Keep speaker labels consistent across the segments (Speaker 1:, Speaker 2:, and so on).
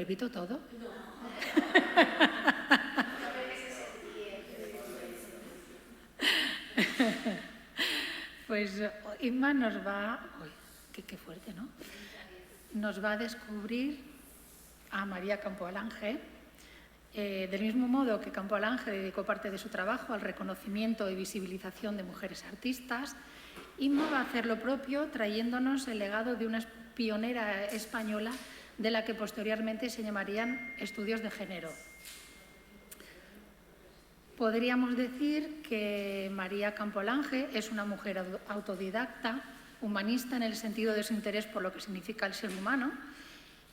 Speaker 1: repito todo? Pues Inma nos va... Uy, qué fuerte, ¿no? Nos va a descubrir a María Campo Alange. Del mismo modo que Campo Alange dedicó parte de su trabajo al reconocimiento y visibilización de mujeres artistas, Inma va a hacer lo propio trayéndonos el legado de una pionera española de la que posteriormente se llamarían estudios de género. Podríamos decir que María Campo Alange es una mujer autodidacta, humanista en el sentido de su interés por lo que significa el ser humano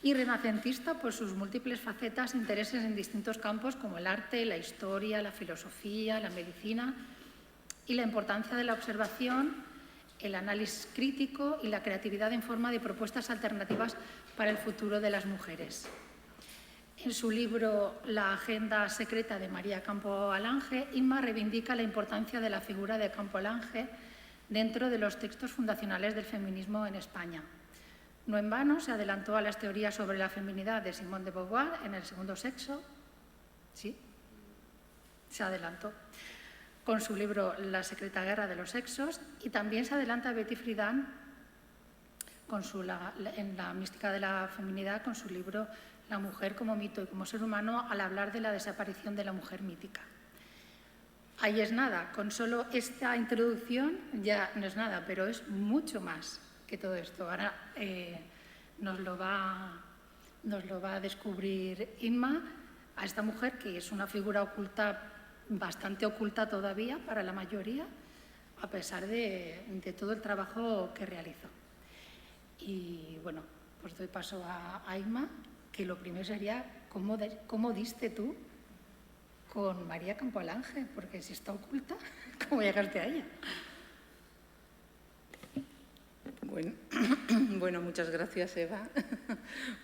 Speaker 1: y renacentista por sus múltiples facetas e intereses en distintos campos como el arte, la historia, la filosofía, la medicina y la importancia de la observación, el análisis crítico y la creatividad en forma de propuestas alternativas para el futuro de las mujeres. En su libro La agenda secreta de María Campo Alange, Inma reivindica la importancia de la figura de Campo Alange dentro de los textos fundacionales del feminismo en España. No en vano se adelantó a las teorías sobre la feminidad de Simone de Beauvoir en El segundo sexo. Sí, se adelantó con su libro La secreta guerra de los sexos, y también se adelanta Betty Friedan en la mística de la feminidad con su libro La mujer como mito y como ser humano, al hablar de la desaparición de la mujer mítica. Ahí es nada, con solo esta introducción ya no es nada, pero es mucho más que todo esto. Ahora nos lo va a descubrir Inma, a esta mujer que es una figura oculta, bastante oculta todavía para la mayoría, a pesar de todo el trabajo que realizó. Y bueno, pues doy paso a Inma, que lo primero sería cómo diste tú con María Campo Alange, porque si está oculta, ¿cómo llegaste a ella?
Speaker 2: Bueno, muchas gracias, Eva,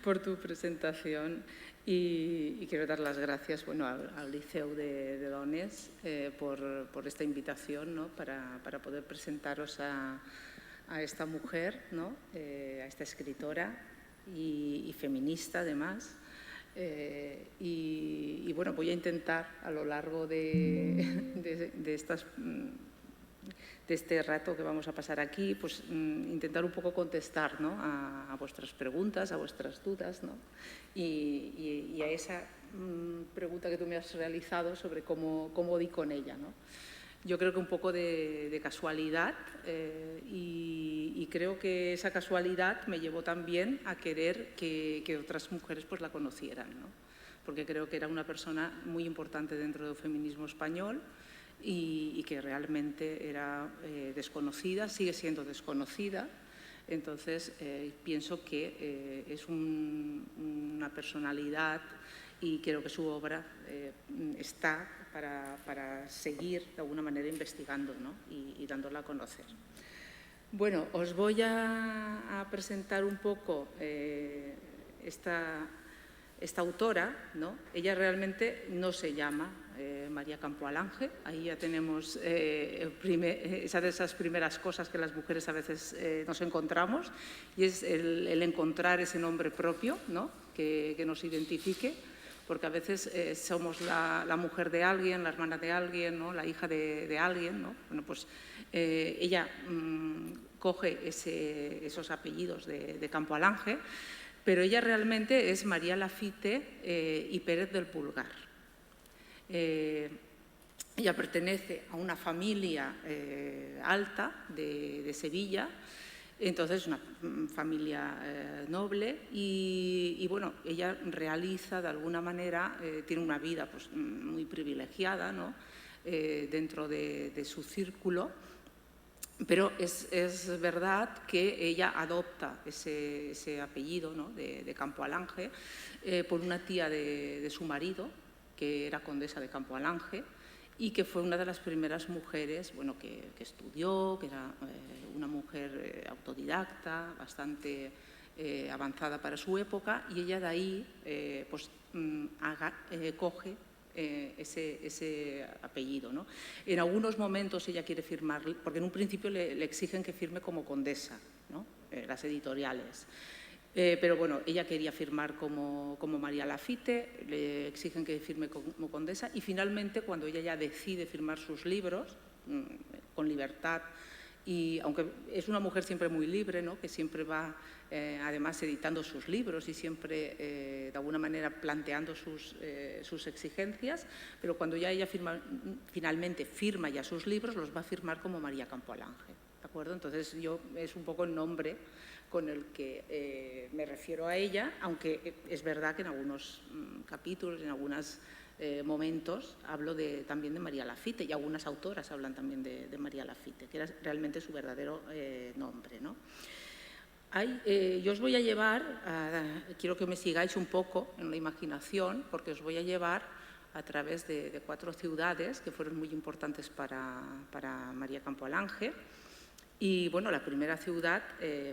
Speaker 2: por tu presentación y quiero dar las gracias al Liceu de Dones por esta invitación, ¿no? para poder presentaros a esta mujer, ¿no? A esta escritora y feminista, además. Y bueno, voy a intentar a lo largo de este rato que vamos a pasar aquí, pues intentar un poco contestar, ¿no? a vuestras preguntas, a vuestras dudas, ¿no? y a esa pregunta que tú me has realizado sobre cómo di con ella, ¿no? Yo creo que un poco de casualidad y creo que esa casualidad me llevó también a querer que otras mujeres pues la conocieran, ¿no? Porque creo que era una persona muy importante dentro del feminismo español y que realmente era desconocida, sigue siendo desconocida. Entonces, pienso que es una personalidad y creo que su obra está para seguir de alguna manera investigando, ¿no? y dándola a conocer. Bueno, os voy a presentar un poco esta autora, ¿no? Ella realmente no se llama María Campo Alange. Ahí ya tenemos esa de esas primeras cosas que las mujeres a veces nos encontramos, y es el encontrar ese nombre propio, ¿no? que nos identifique, porque a veces somos la mujer de alguien, la hermana de alguien, ¿no? La hija de alguien, ¿no? Bueno, pues ella coge esos apellidos de Campo Alange, pero ella realmente es María Lafite y Pérez del Pulgar. Ella pertenece a una familia alta de Sevilla, entonces una familia noble y bueno, ella realiza de alguna manera, tiene una vida pues, muy privilegiada, ¿no? Dentro de su círculo, pero es verdad que ella adopta ese apellido, ¿no? de Campo Alange por una tía de su marido, que era condesa de Campo Alange, y que fue una de las primeras mujeres que estudió, que era una mujer autodidacta, bastante avanzada para su época, y ella de ahí coge ese apellido, ¿no? En algunos momentos ella quiere firmar, porque en un principio le exigen que firme como condesa, ¿no? Las editoriales. Pero bueno, ella quería firmar como María Lafitte, le exigen que firme como condesa y finalmente cuando ella ya decide firmar sus libros, con libertad, y aunque es una mujer siempre muy libre, ¿no?, que siempre va además editando sus libros y siempre de alguna manera planteando sus exigencias, pero cuando ya ella finalmente firma ya sus libros, los va a firmar como María Campolange, ¿de acuerdo? Entonces es un poco el nombre con el que me refiero a ella, aunque es verdad que en algunos capítulos, en algunos momentos, hablo también de María Lafitte y algunas autoras hablan también de María Lafitte, que era realmente su verdadero nombre, ¿no? Yo os voy a llevar, quiero que me sigáis un poco en la imaginación, porque os voy a llevar a través de 4 ciudades que fueron muy importantes para María Campolange. Y bueno, la primera ciudad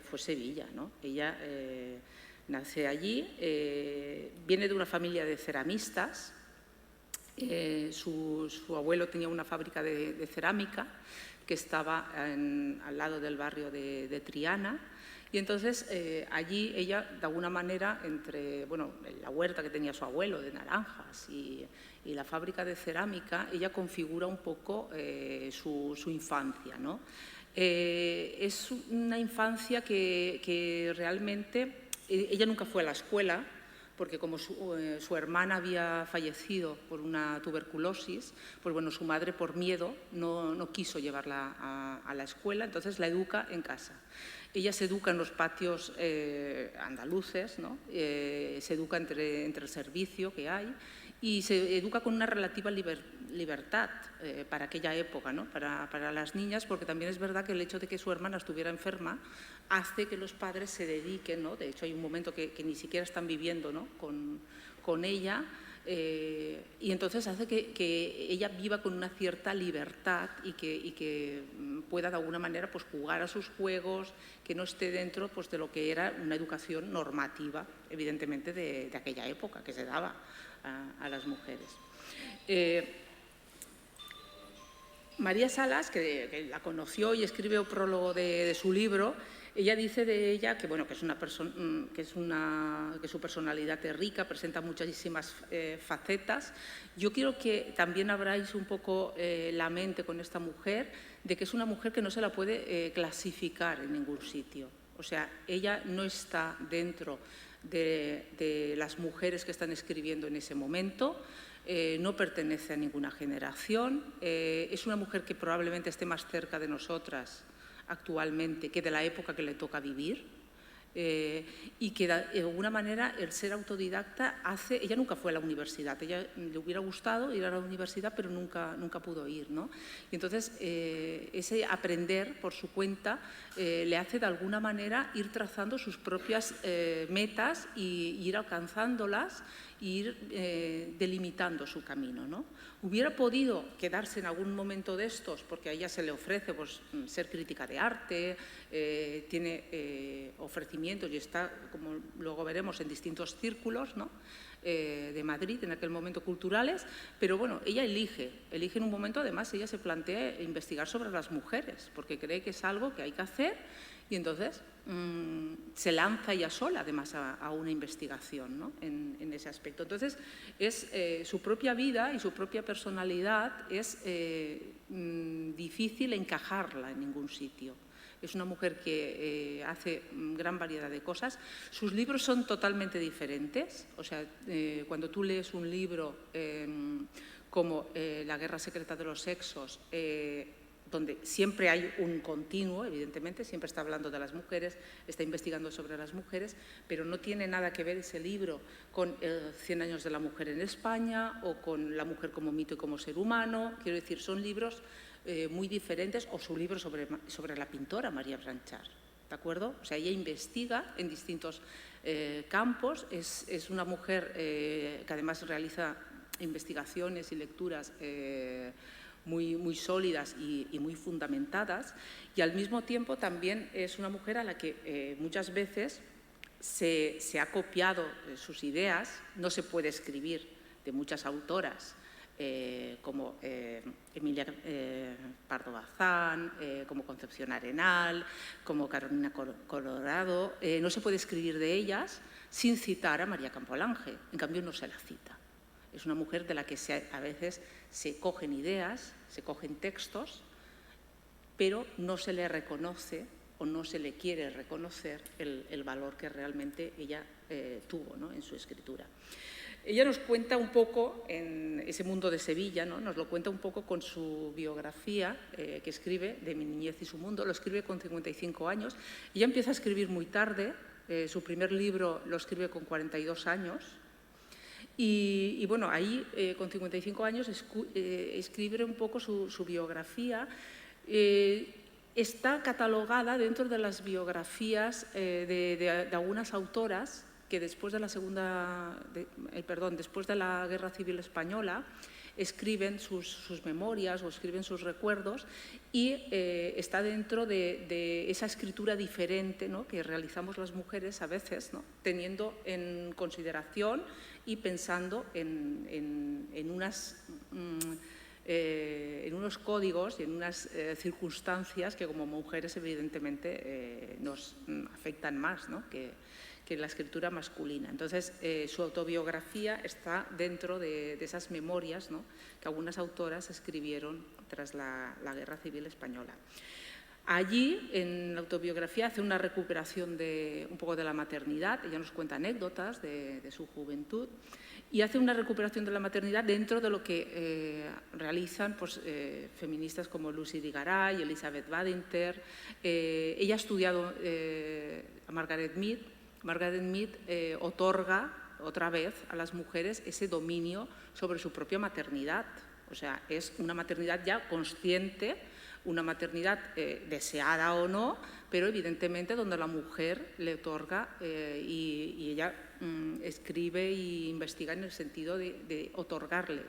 Speaker 2: fue Sevilla, ¿no? Ella nace allí, viene de una familia de ceramistas. Su abuelo tenía una fábrica de cerámica que estaba al lado del barrio de Triana. Y entonces allí ella, de alguna manera, entre la huerta que tenía su abuelo de naranjas y la fábrica de cerámica, ella configura un poco su infancia, ¿no? Es una infancia que realmente ella nunca fue a la escuela, porque como su hermana había fallecido por una tuberculosis, pues bueno, su madre por miedo no quiso llevarla a la escuela, entonces la educa en casa. Ella se educa en los patios andaluces, ¿no? Se educa entre el servicio que hay y se educa con una relativa libertad para aquella época, ¿no? Para las niñas, porque también es verdad que el hecho de que su hermana estuviera enferma hace que los padres se dediquen, ¿no? De hecho, hay un momento que ni siquiera están viviendo, ¿no?, con ella, y entonces hace que ella viva con una cierta libertad y que pueda de alguna manera pues, jugar a sus juegos, que no esté dentro pues, de lo que era una educación normativa, evidentemente, de aquella época que se daba a las mujeres. María Salas, que la conoció y escribe el prólogo de su libro, ella dice de ella que, bueno, que su personalidad es rica, presenta muchísimas facetas. Yo quiero que también abráis un poco la mente con esta mujer, de que es una mujer que no se la puede clasificar en ningún sitio. O sea, ella no está dentro de las mujeres que están escribiendo en ese momento. No pertenece a ninguna generación, es una mujer que probablemente esté más cerca de nosotras actualmente que de la época que le toca vivir, y que de alguna manera el ser autodidacta hace... Ella nunca fue a la universidad, ella le hubiera gustado ir a la universidad pero nunca pudo ir, ¿no? Y entonces ese aprender por su cuenta le hace de alguna manera ir trazando sus propias metas y ir alcanzándolas e ir delimitando su camino, ¿no? Hubiera podido quedarse en algún momento de estos, porque a ella se le ofrece pues, ser crítica de arte, tiene ofrecimientos y está, como luego veremos, en distintos círculos, ¿no?, de Madrid, en aquel momento culturales, pero bueno, ella elige en un momento, además, ella se plantea investigar sobre las mujeres, porque cree que es algo que hay que hacer y entonces se lanza ella sola, además, a una investigación, ¿no?, en ese aspecto. Entonces, su propia vida y su propia personalidad es difícil encajarla en ningún sitio. Es una mujer que hace gran variedad de cosas. Sus libros son totalmente diferentes. O sea, cuando tú lees un libro como La guerra secreta de los sexos, donde siempre hay un continuo, evidentemente, siempre está hablando de las mujeres, está investigando sobre las mujeres, pero no tiene nada que ver ese libro con 100 años de la mujer en España o con la mujer como mito y como ser humano. Quiero decir, son libros muy diferentes, o su libro sobre la pintora María Blanchard, ¿de acuerdo? O sea, ella investiga en distintos campos, es una mujer que además realiza investigaciones y lecturas muy sólidas y muy fundamentadas, y al mismo tiempo también es una mujer a la que muchas veces se ha copiado sus ideas. No se puede escribir de muchas autoras como Emilia Pardo Bazán, como Concepción Arenal, como Carolina Colorado. No se puede escribir de ellas sin citar a María Campolange, en cambio no se la cita. Es una mujer de la que a veces se cogen ideas, se cogen textos, pero no se le reconoce o no se le quiere reconocer el valor que realmente ella tuvo, ¿no?, en su escritura. Ella nos cuenta un poco, en ese mundo de Sevilla, ¿no?, nos lo cuenta un poco con su biografía que escribe, de Mi niñez y su mundo. Lo escribe con 55 años. Ella empieza a escribir muy tarde. Su primer libro lo escribe con 42 años. Y bueno, ahí con 55 años escribe un poco su biografía. Está catalogada dentro de las biografías de algunas autoras que después de la Guerra Civil Española escriben sus memorias o escriben sus recuerdos, y está dentro de esa escritura diferente, ¿no?, que realizamos las mujeres a veces, ¿no?, teniendo en consideración y pensando en unos códigos y en unas circunstancias que como mujeres evidentemente nos afectan más, ¿no?, que la escritura masculina. Entonces, su autobiografía está dentro de esas memorias, ¿no?, que algunas autoras escribieron tras la Guerra Civil Española. Allí, en la autobiografía, hace una recuperación un poco de la maternidad. Ella nos cuenta anécdotas de su juventud y hace una recuperación de la maternidad dentro de lo que realizan pues, feministas como Lucy Di Garay, Elizabeth Badinter. Ella ha estudiado a Margaret Mead. Margaret Mead otorga otra vez a las mujeres ese dominio sobre su propia maternidad. O sea, es una maternidad ya consciente, una maternidad deseada o no, pero evidentemente donde la mujer le otorga y ella escribe e investiga en el sentido de otorgarle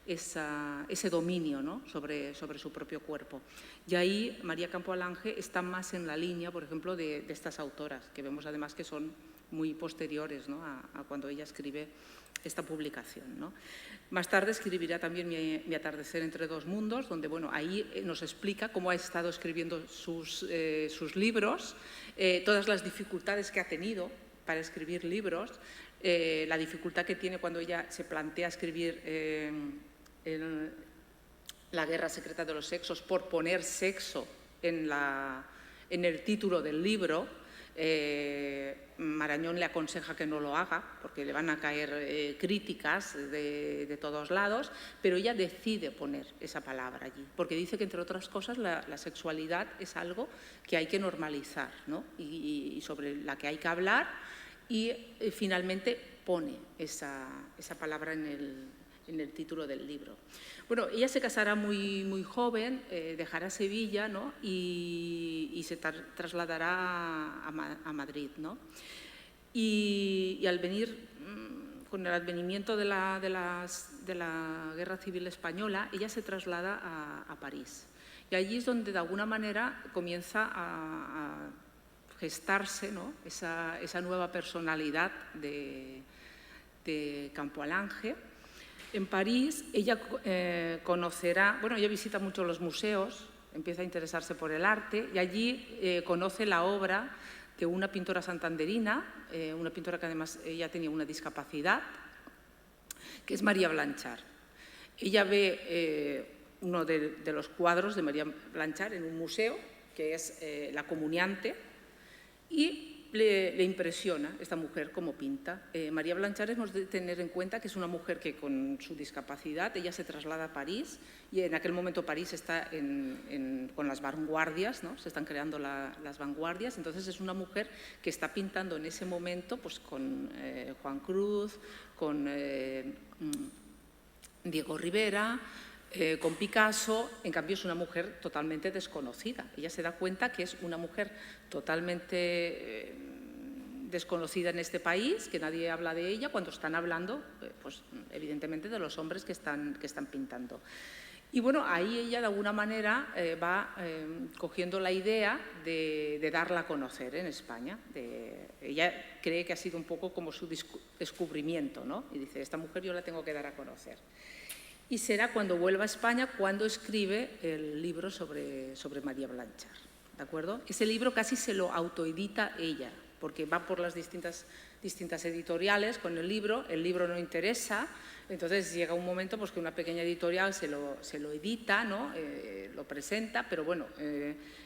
Speaker 2: ese dominio, ¿no?, sobre su propio cuerpo. Y ahí María Campolange está más en la línea, por ejemplo, de estas autoras, que vemos además que son muy posteriores, ¿no?, a cuando ella escribe esta publicación, ¿no? Más tarde escribirá también Mi atardecer entre dos mundos, donde bueno, ahí nos explica cómo ha estado escribiendo sus libros, todas las dificultades que ha tenido para escribir libros, la dificultad que tiene cuando ella se plantea escribir La guerra secreta de los sexos, por poner sexo en el título del libro. Marañón le aconseja que no lo haga porque le van a caer críticas de todos lados, pero ella decide poner esa palabra allí, porque dice que, entre otras cosas, la sexualidad es algo que hay que normalizar, ¿no?, y sobre la que hay que hablar, y finalmente pone esa palabra en el título del libro. Bueno, ella se casará muy joven, dejará Sevilla, ¿no?, y se trasladará a Madrid, ¿no? Y al venir, con el advenimiento de la Guerra Civil Española, ella se traslada a París. Y allí es donde, de alguna manera, comienza a gestarse, ¿no?, esa nueva personalidad de Campolange. En París ella conocerá, bueno, ella visita mucho los museos, empieza a interesarse por el arte, y allí conoce la obra de una pintora santanderina, una pintora que además ella tenía una discapacidad, que es María Blanchard. Ella ve uno de los cuadros de María Blanchard en un museo, que es La Comuniante, y le impresiona esta mujer cómo pinta. María Blanchard hemos de tener en cuenta que es una mujer que, con su discapacidad, ella se traslada a París, y en aquel momento París está con las vanguardias, ¿no?, se están creando las vanguardias. Entonces es una mujer que está pintando en ese momento pues, con Juan Cruz, con Diego Rivera, con Picasso. En cambio es una mujer totalmente desconocida. Ella se da cuenta que es una mujer totalmente desconocida en este país, que nadie habla de ella, cuando están hablando, pues, evidentemente, de los hombres que están pintando. Y bueno, ahí ella de alguna manera va cogiendo la idea de darla a conocer en España. Ella cree que ha sido un poco como su descubrimiento, ¿no? Y dice, esta mujer yo la tengo que dar a conocer. Y será cuando vuelva a España cuando escribe el libro sobre María Blanchard, ¿de acuerdo? Ese libro casi se lo autoedita ella, porque va por las distintas editoriales con el libro no interesa, entonces llega un momento pues, que una pequeña editorial se lo edita, ¿no? Lo presenta, pero bueno,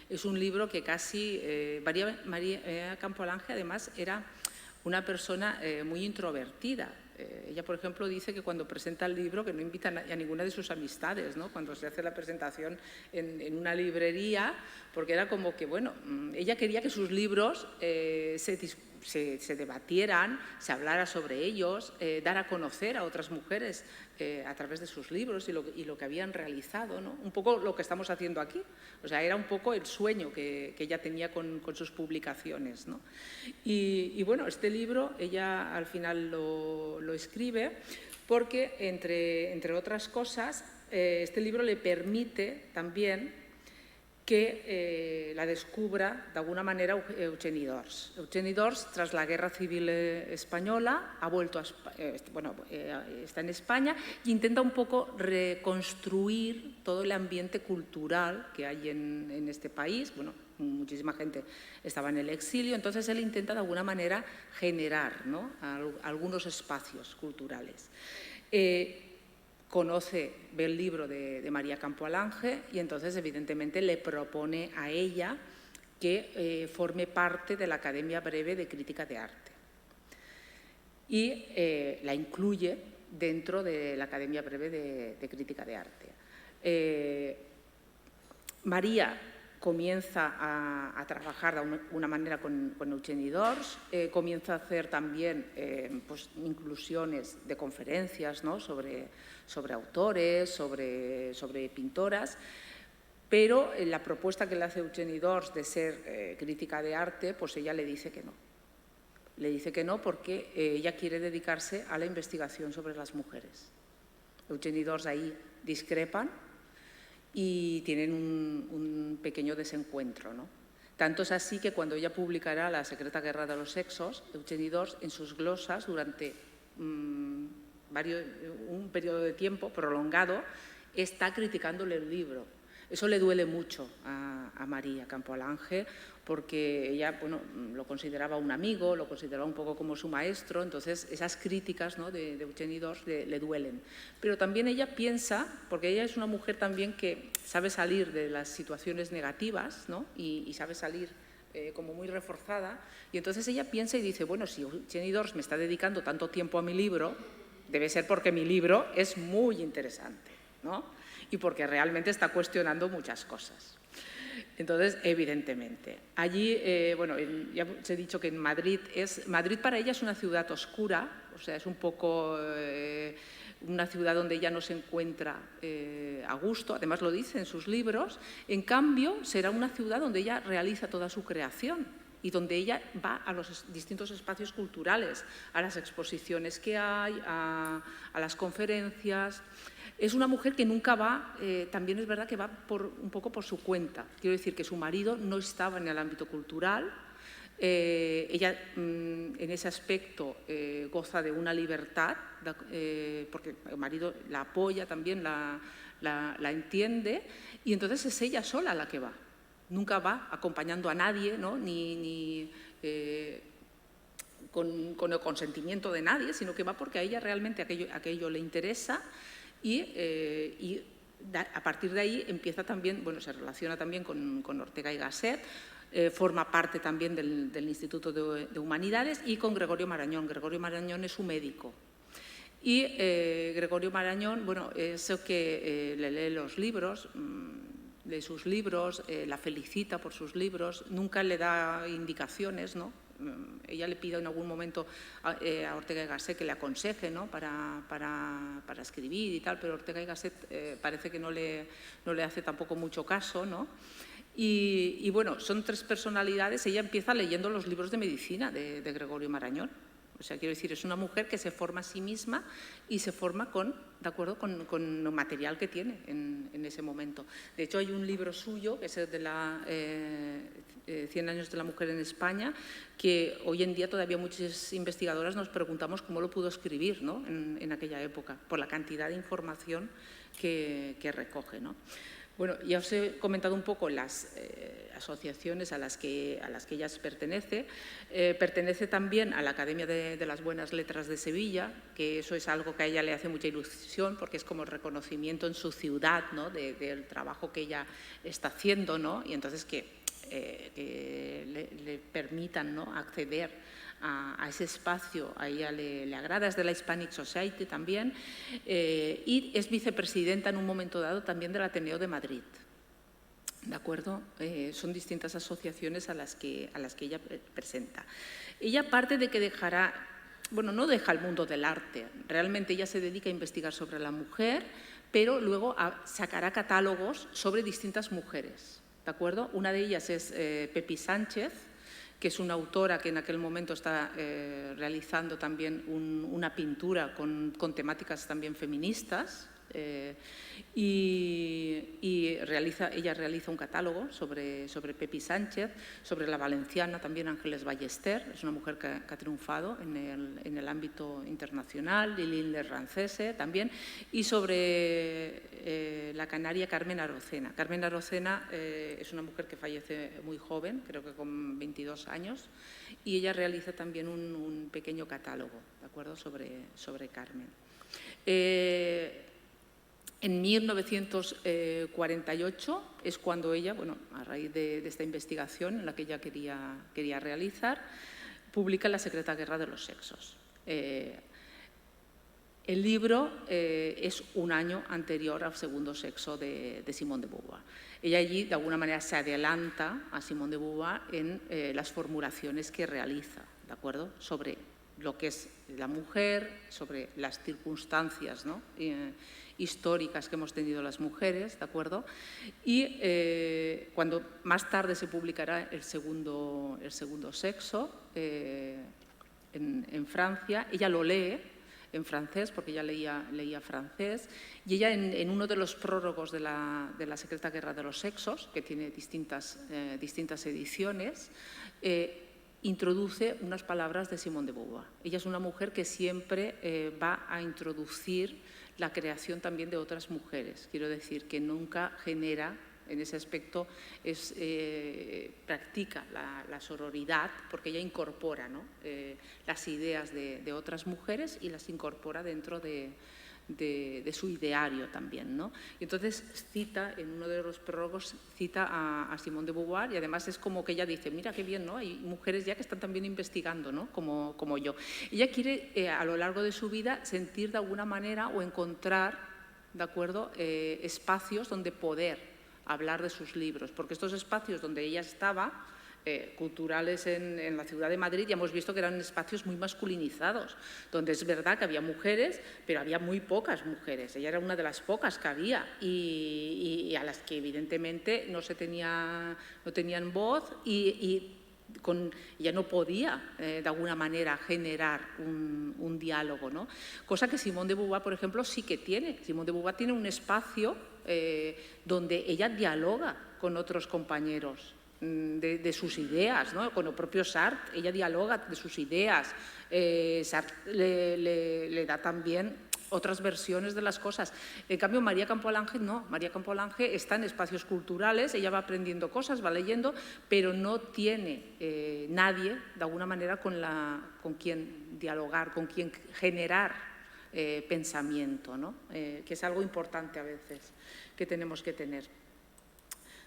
Speaker 2: es un libro que casi… María Campolange además era una persona muy introvertida. Ella, por ejemplo, dice que cuando presenta el libro que no invita a ninguna de sus amistades, ¿no? Cuando se hace la presentación en una librería, porque era como que, bueno, ella quería que sus libros se debatieran, se hablara sobre ellos, dar a conocer a otras mujeres a través de sus libros y lo que habían realizado, ¿no? Un poco lo que estamos haciendo aquí. O sea, era un poco el sueño que ella tenía con sus publicaciones, ¿no? Y bueno, este libro ella al final lo escribe porque, entre otras cosas, este libro le permite también que la descubra de alguna manera Eugenie d'Ors. Eugenie d'Ors, tras la Guerra Civil Española, ha vuelto está en España e intenta un poco reconstruir todo el ambiente cultural que hay en este país. Bueno, muchísima gente estaba en el exilio, entonces él intenta de alguna manera generar, ¿no?, algunos espacios culturales. Ve el libro de María Campolange y entonces evidentemente le propone a ella que forme parte de la Academia Breve de Crítica de Arte y la incluye dentro de la Academia Breve de Crítica de Arte. María comienza a trabajar de alguna manera con Eugenie d'Ors, comienza a hacer también pues, inclusiones de conferencias, ¿no?, sobre autores, sobre pintoras, pero la propuesta que le hace Eugenie d'Ors de ser crítica de arte, pues ella le dice que no. Le dice que no porque ella quiere dedicarse a la investigación sobre las mujeres. Eugenie d'Ors ahí discrepan y tienen un pequeño desencuentro, ¿no? Tanto es así que cuando ella publicará La secreta guerra de los sexos, Eugenie d'Ors en sus glosas durante un periodo de tiempo prolongado está criticándole el libro. Eso le duele mucho a María Campolange porque ella, bueno, lo consideraba un amigo, lo consideraba un poco como su maestro, entonces esas críticas, ¿no?, de Eugenie d'Ors le duelen. Pero también ella piensa, porque ella es una mujer también que sabe salir de las situaciones negativas, ¿no?, y sabe salir como muy reforzada, y entonces ella piensa y dice, bueno, si Eugenie d'Ors me está dedicando tanto tiempo a mi libro, debe ser porque mi libro es muy interesante, ¿no?, y porque realmente está cuestionando muchas cosas. Entonces, evidentemente, allí, bueno, ya os he dicho que en Madrid para ella es una ciudad oscura, o sea, es un poco una ciudad donde ella no se encuentra a gusto, además lo dice en sus libros. En cambio, será una ciudad donde ella realiza toda su creación y donde ella va a los distintos espacios culturales, a las exposiciones que hay, a las conferencias. Es una mujer que nunca va, también es verdad que va un poco por su cuenta. Quiero decir que su marido no estaba en el ámbito cultural. Ella en ese aspecto goza de una libertad, porque el marido la apoya también, la entiende, y entonces es ella sola la que va. Nunca va acompañando a nadie, ¿no?, ni con el consentimiento de nadie, sino que va porque a ella realmente aquello le interesa. Y a partir de ahí empieza también, bueno, se relaciona también con Ortega y Gasset, forma parte también del Instituto de Humanidades y con Gregorio Marañón. Gregorio Marañón es su médico. Y Gregorio Marañón, bueno, es el que le lee los libros, lee sus libros, la felicita por sus libros, nunca le da indicaciones, ¿no? Ella le pide en algún momento a Ortega y Gasset que le aconseje, ¿no?, para escribir y tal, pero Ortega y Gasset parece que no le hace tampoco mucho caso, ¿no? Y bueno, son tres personalidades. Ella empieza leyendo los libros de medicina de Gregorio Marañón. O sea, quiero decir, es una mujer que se forma a sí misma y se forma de acuerdo con el material que tiene en ese momento. De hecho, hay un libro suyo, que es el de la 100 años de la mujer en España, que hoy en día todavía muchas investigadoras nos preguntamos cómo lo pudo escribir, ¿no?, en aquella época, por la cantidad de información que recoge, ¿no? Bueno, ya os he comentado un poco las asociaciones a las que ella pertenece. Pertenece también a la Academia de las Buenas Letras de Sevilla, que eso es algo que a ella le hace mucha ilusión, porque es como el reconocimiento en su ciudad, ¿no?, del trabajo que ella está haciendo, ¿no?, y entonces que le permitan, ¿no?, acceder a ese espacio. A ella le agrada. Es de la Hispanic Society también, y es vicepresidenta en un momento dado también del Ateneo de Madrid. ¿De acuerdo? Son distintas asociaciones a las que ella presenta. Ella, parte de que dejará, bueno, no deja el mundo del arte, realmente ella se dedica a investigar sobre la mujer, pero luego sacará catálogos sobre distintas mujeres. ¿De acuerdo? Una de ellas es Pepi Sánchez, que es una autora que en aquel momento está realizando también una pintura con temáticas también feministas, y ella realiza un catálogo sobre Pepi Sánchez, sobre la valenciana también Ángeles Ballester, es una mujer que ha triunfado en el ámbito internacional, Lili Rancese también, y sobre la canaria Carmen Arocena. Carmen Arocena es una mujer que fallece muy joven, creo que con 22 años, y ella realiza también un pequeño catálogo, ¿de acuerdo?, sobre Carmen. En 1948 es cuando ella, bueno, a raíz de esta investigación en la que ella quería realizar, publica La secreta guerra de los sexos. El libro es un año anterior al segundo sexo de Simone de Beauvoir. Ella allí, de alguna manera, se adelanta a Simone de Beauvoir en las formulaciones que realiza, ¿de acuerdo?, sobre lo que es la mujer, sobre las circunstancias, ¿no?, históricas que hemos tenido las mujeres, ¿de acuerdo? Y cuando más tarde se publicará el segundo sexo en Francia, ella lo lee en francés, porque ella leía francés, y ella en uno de los prólogos de la secreta guerra de los sexos, que tiene distintas ediciones, introduce unas palabras de Simone de Beauvoir. Ella es una mujer que siempre va a introducir la creación también de otras mujeres. Quiero decir que nunca genera, en ese aspecto, practica la sororidad, porque ella incorpora, ¿no?, las ideas de otras mujeres y las incorpora dentro de su ideario también, ¿no? Y entonces cita, en uno de los prólogos, cita a Simone de Beauvoir, y además es como que ella dice, mira qué bien, ¿no?, hay mujeres ya que están también investigando, ¿no?, como yo. Ella quiere, a lo largo de su vida, sentir de alguna manera o encontrar, ¿de acuerdo?, espacios donde poder hablar de sus libros, porque estos espacios donde ella estaba, culturales en la ciudad de Madrid, ya hemos visto que eran espacios muy masculinizados, donde es verdad que había mujeres, pero había muy pocas mujeres. Ella era una de las pocas que había y a las que evidentemente no tenían voz y ya no podía de alguna manera generar un diálogo, ¿no? Cosa que Simone de Beauvoir, por ejemplo, sí que tiene. Simone de Beauvoir tiene un espacio donde ella dialoga con otros compañeros de sus ideas, ¿no?, con el propio Sartre. Ella dialoga de sus ideas. Sartre le da también otras versiones de las cosas. En cambio, María Campoalange no. María Campoalange está en espacios culturales, ella va aprendiendo cosas, va leyendo, pero no tiene nadie, de alguna manera, con quien dialogar, con quien generar pensamiento, ¿no? Que es algo importante a veces que tenemos que tener.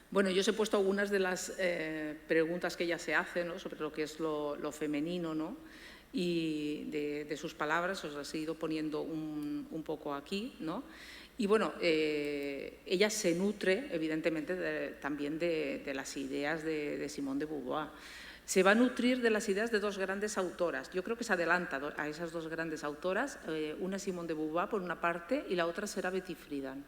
Speaker 2: Bueno, yo os he puesto algunas de las preguntas que ella se hace, ¿no?, sobre lo que es lo femenino, ¿no?, y de sus palabras, os las he ido poniendo un poco aquí, ¿no? Y bueno, ella se nutre, evidentemente, también de las ideas de Simone de Beauvoir. Se va a nutrir de las ideas de dos grandes autoras. Yo creo que se adelanta a esas dos grandes autoras. Una es Simone de Beauvoir, por una parte, y la otra será Betty Friedan.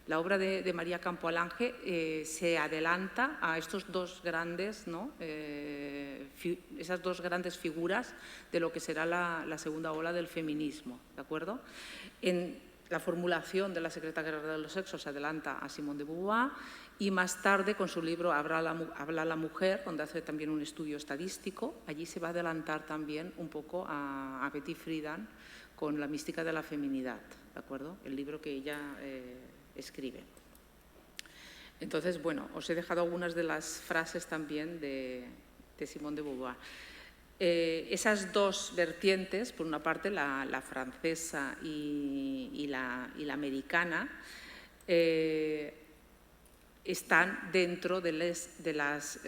Speaker 2: La obra de María Campo Alange se adelanta a estos dos grandes, ¿no? Esas dos grandes figuras de lo que será la segunda ola del feminismo, ¿de acuerdo? En la formulación de La secreta guerra de los sexos se adelanta a Simone de Beauvoir y más tarde con su libro Habla la mujer, donde hace también un estudio estadístico, allí se va a adelantar también un poco a Betty Friedan con La mística de la feminidad, ¿de acuerdo? El libro que ella escribe. Entonces, bueno, os he dejado algunas de las frases también de Simone de Beauvoir. Esas dos vertientes, por una parte la francesa y la americana, están dentro de las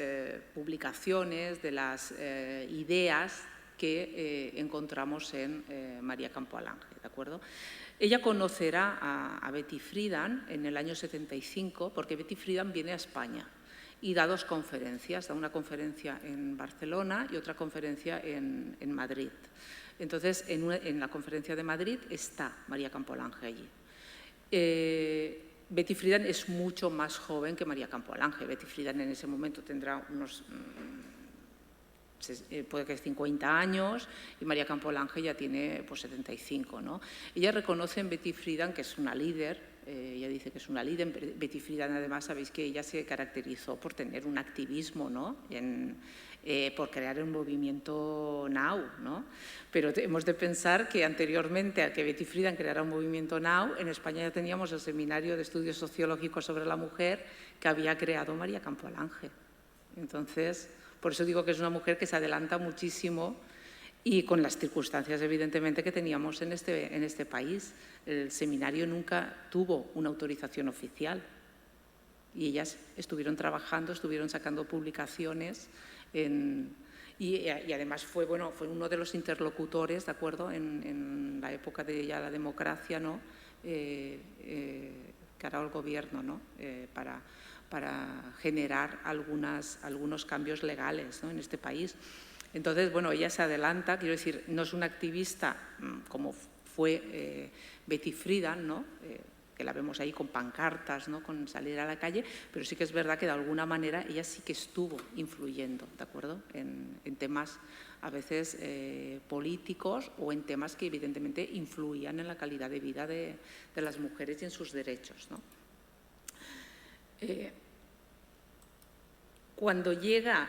Speaker 2: publicaciones, de las ideas que encontramos en María Campo Alange, ¿de acuerdo? Ella conocerá a Betty Friedan en el año 75, porque Betty Friedan viene a España y da dos conferencias, da una conferencia en Barcelona y otra conferencia en Madrid. Entonces, en la conferencia de Madrid está María Campo Alange allí. Betty Friedan es mucho más joven que María Campo Alange. Betty Friedan en ese momento tendrá unos puede que 50 años y María Campo Alange ya tiene pues 75, ¿no? Ella reconoce en Betty Friedan que es una líder, ella dice que es una líder. Betty Friedan además sabéis que ella se caracterizó por tener un activismo, ¿no? Por crear un movimiento Now, ¿no? Pero hemos de pensar que anteriormente a que Betty Friedan creara un movimiento Now, en España ya teníamos el Seminario de Estudios Sociológicos sobre la Mujer que había creado María Campo Alange. Entonces, por eso digo que es una mujer que se adelanta muchísimo y con las circunstancias, evidentemente, que teníamos en este país. El seminario nunca tuvo una autorización oficial y ellas estuvieron trabajando, estuvieron sacando publicaciones y además fue uno de los interlocutores, ¿de acuerdo?, en la época de ya la democracia, ¿no?, cara al gobierno, ¿no?, para generar algunos cambios legales, ¿no?, en este país. Entonces, bueno, ella se adelanta, quiero decir, no es una activista como fue Betty Friedan, ¿no?, que la vemos ahí con pancartas, ¿no?, con salir a la calle, pero sí que es verdad que de alguna manera ella sí que estuvo influyendo, ¿de acuerdo?, en temas a veces políticos o en temas que evidentemente influían en la calidad de vida de las mujeres y en sus derechos, ¿no? Cuando llega,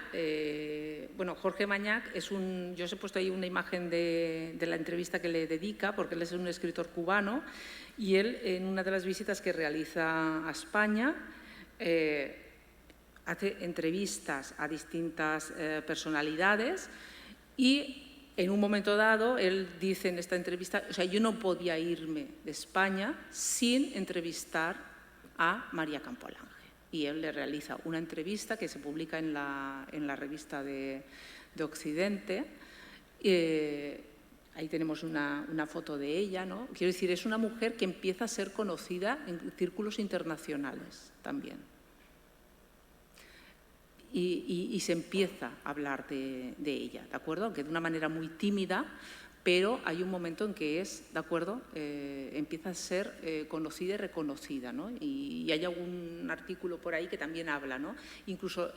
Speaker 2: Jorge Mañach yo os he puesto ahí una imagen de la entrevista que le dedica, porque él es un escritor cubano y él, en una de las visitas que realiza a España, hace entrevistas a distintas personalidades y en un momento dado él dice en esta entrevista, o sea, yo no podía irme de España sin entrevistar a María Campo Alange. Y él le realiza una entrevista que se publica en la revista de Occidente. Ahí tenemos una foto de ella, ¿no? Quiero decir, es una mujer que empieza a ser conocida en círculos internacionales también. Y se empieza a hablar de ella, ¿de acuerdo? Aunque de una manera muy tímida, pero hay un momento en que ¿de acuerdo?, empieza a ser conocida y reconocida, ¿no? Y hay algún artículo por ahí que también habla, ¿no? Incluso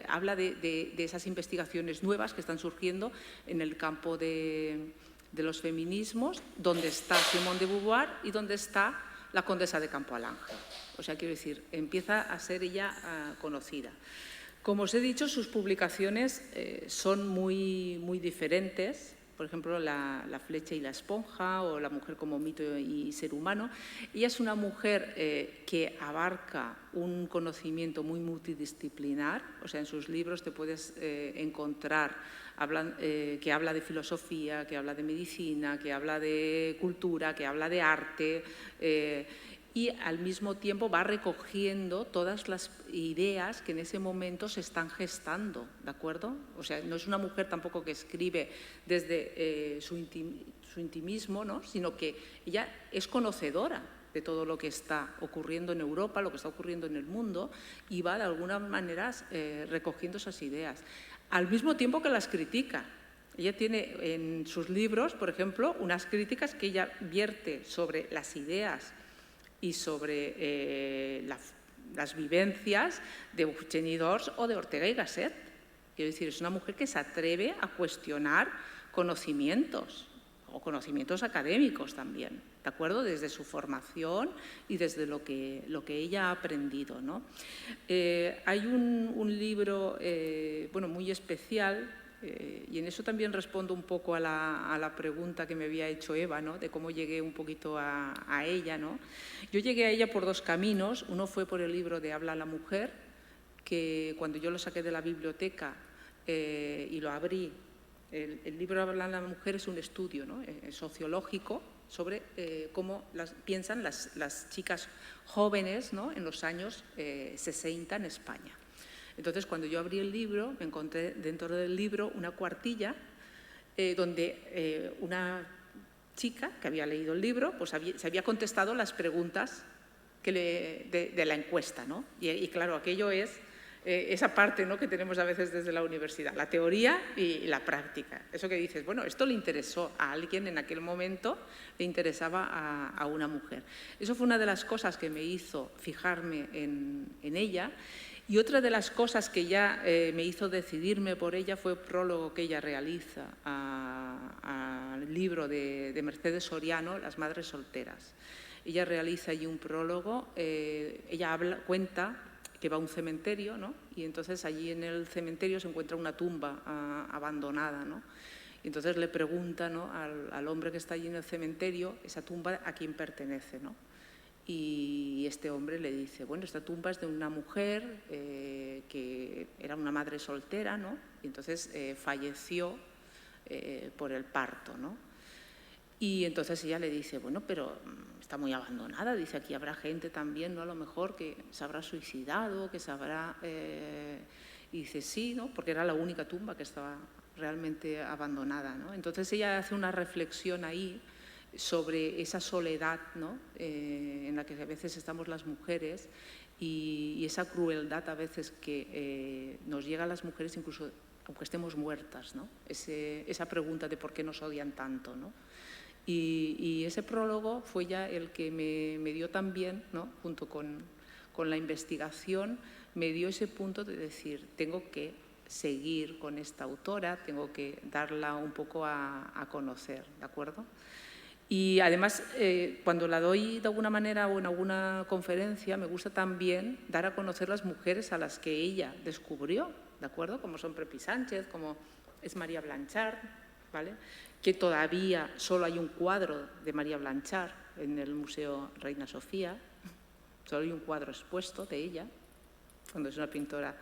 Speaker 2: habla de esas investigaciones nuevas que están surgiendo en el campo de los feminismos, donde está Simone de Beauvoir y donde está la condesa de Campo Alange. O sea, quiero decir, empieza a ser ella conocida. Como os he dicho, sus publicaciones son muy diferentes. Por ejemplo, la flecha y la esponja o La mujer como mito y ser humano. Ella es una mujer que abarca un conocimiento muy multidisciplinar, o sea, en sus libros te puedes encontrar que habla de filosofía, que habla de medicina, que habla de cultura, que habla de arte, y al mismo tiempo va recogiendo todas las ideas que en ese momento se están gestando, ¿de acuerdo? O sea, no es una mujer tampoco que escribe desde su intimismo, ¿no?, sino que ella es conocedora de todo lo que está ocurriendo en Europa, lo que está ocurriendo en el mundo, y va de alguna manera recogiendo esas ideas, al mismo tiempo que las critica. Ella tiene en sus libros, por ejemplo, unas críticas que ella vierte sobre las ideas y sobre las vivencias de Eugenie Dors o de Ortega y Gasset. Quiero decir, es una mujer que se atreve a cuestionar conocimientos, o conocimientos académicos también, ¿de acuerdo? Desde su formación y desde lo que ella ha aprendido, ¿no? Hay un libro bueno, muy especial, y en eso también respondo un poco a la pregunta que me había hecho Eva, ¿no? De cómo llegué un poquito a ella, ¿no? Yo llegué a ella por dos caminos. Uno fue por el libro de Habla la mujer, que cuando yo lo saqué de la biblioteca y lo abrí, el libro Habla la mujer es un estudio, ¿no? Sociológico sobre cómo piensan las chicas jóvenes, ¿no? En los años 60 en España. Entonces, cuando yo abrí el libro, me encontré dentro del libro una cuartilla donde una chica que había leído el libro pues se había contestado las preguntas de la encuesta, ¿no? Y claro, aquello es esa parte, ¿no? Que tenemos a veces desde la universidad, la teoría y la práctica. Eso que dices, bueno, esto le interesó a alguien en aquel momento, le interesaba a una mujer. Eso fue una de las cosas que me hizo fijarme en ella. Y otra de las cosas que ya me hizo decidirme por ella fue el prólogo que ella realiza al libro de Mercedes Soriano, Las madres solteras. Ella realiza allí un prólogo, ella cuenta que va a un cementerio, ¿no? Y entonces allí en el cementerio se encuentra una tumba abandonada, ¿no? Y entonces le pregunta, ¿no? al hombre que está allí en el cementerio, esa tumba a quién pertenece, ¿no? Y este hombre le dice, bueno, esta tumba es de una mujer que era una madre soltera, ¿no? Y entonces falleció por el parto, ¿no? Y entonces ella le dice, bueno, pero está muy abandonada, dice, aquí habrá gente también, ¿no? A lo mejor que se habrá suicidado, que se habrá... Y dice, sí, ¿no? Porque era la única tumba que estaba realmente abandonada, ¿no? Entonces ella hace una reflexión ahí sobre esa soledad, ¿no? En la que a veces estamos las mujeres y esa crueldad a veces que nos llega a las mujeres incluso aunque estemos muertas, ¿no? Esa pregunta de por qué nos odian tanto, ¿no? Y ese prólogo fue ya el que me dio también, ¿no? Junto con la investigación, me dio ese punto de decir, tengo que seguir con esta autora, tengo que darla un poco a conocer, ¿de acuerdo? Y además, cuando la doy de alguna manera o en alguna conferencia, me gusta también dar a conocer las mujeres a las que ella descubrió, ¿de acuerdo? Como son Pepi Sánchez, como es María Blanchard, ¿vale? Que todavía solo hay un cuadro de María Blanchard en el Museo Reina Sofía, solo hay un cuadro expuesto de ella, cuando es una pintora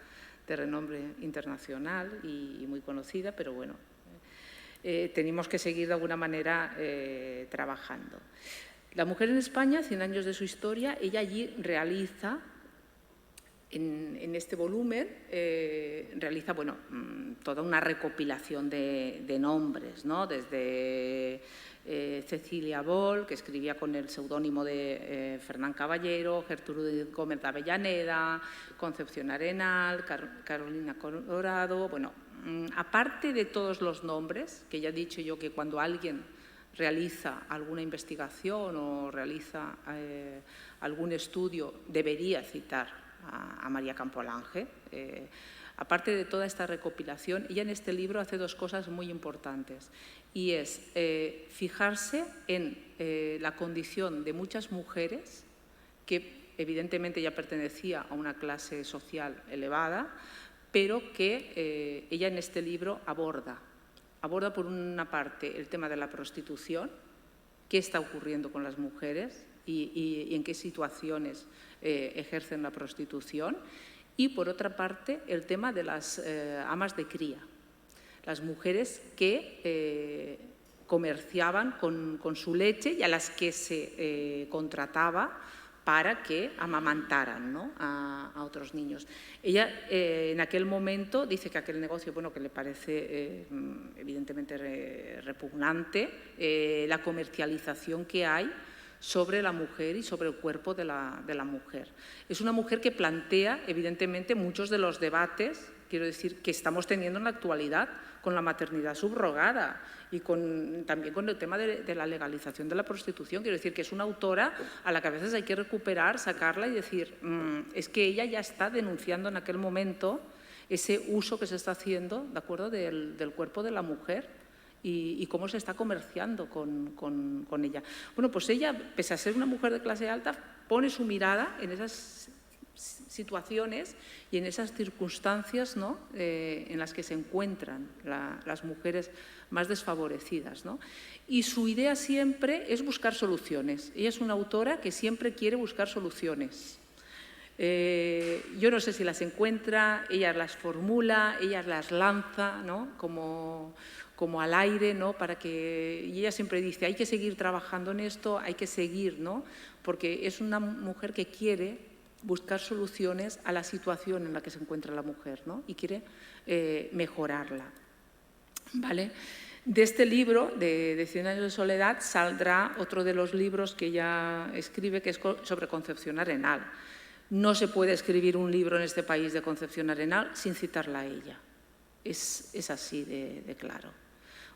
Speaker 2: de renombre internacional y muy conocida, pero bueno, tenemos que seguir de alguna manera trabajando. La mujer en España, 100 años de su historia, ella allí realiza, en este volumen, realiza bueno, toda una recopilación de nombres, ¿no? Desde Cecilia Boll, que escribía con el seudónimo de Fernán Caballero, Gertrude Gómez de Avellaneda, Concepción Arenal, Carolina Colorado. Bueno, aparte de todos los nombres, que ya he dicho yo que cuando alguien realiza alguna investigación o realiza algún estudio debería citar a María Campolange. Aparte de toda esta recopilación, ella en este libro hace dos cosas muy importantes y es fijarse en la condición de muchas mujeres que evidentemente ya pertenecía a una clase social elevada, pero que ella en este libro aborda por una parte el tema de la prostitución, qué está ocurriendo con las mujeres y en qué situaciones ejercen la prostitución, y por otra parte el tema de las amas de cría, las mujeres que comerciaban con su leche y a las que se contrataba para que amamantaran, ¿no? a otros niños. Ella en aquel momento dice que aquel negocio, bueno, que le parece evidentemente repugnante, la comercialización que hay sobre la mujer y sobre el cuerpo de la mujer. Es una mujer que plantea evidentemente muchos de los debates, quiero decir, que estamos teniendo en la actualidad con la maternidad subrogada y también con el tema de la legalización de la prostitución. Quiero decir que es una autora a la que a veces hay que recuperar, sacarla y decir, es que ella ya está denunciando en aquel momento ese uso que se está haciendo, ¿de acuerdo?, del cuerpo de la mujer y cómo se está comerciando con ella. Bueno, pues ella, pese a ser una mujer de clase alta, pone su mirada en esas situaciones y en esas circunstancias, ¿no?, en las que se encuentran las mujeres más desfavorecidas, ¿no? Y su idea siempre es buscar soluciones. Ella es una autora que siempre quiere buscar soluciones. Yo no sé si las encuentra, ella las formula, ella las lanza, ¿no?, como al aire, ¿no?, y ella siempre dice, hay que seguir trabajando en esto, hay que seguir, ¿no?, porque es una mujer que quiere buscar soluciones a la situación en la que se encuentra la mujer, ¿no?, y quiere mejorarla, ¿vale? De este libro, de 100 años de soledad, saldrá otro de los libros que ella escribe, que es sobre Concepción Arenal. No se puede escribir un libro en este país de Concepción Arenal sin citarla a ella. Es así de claro,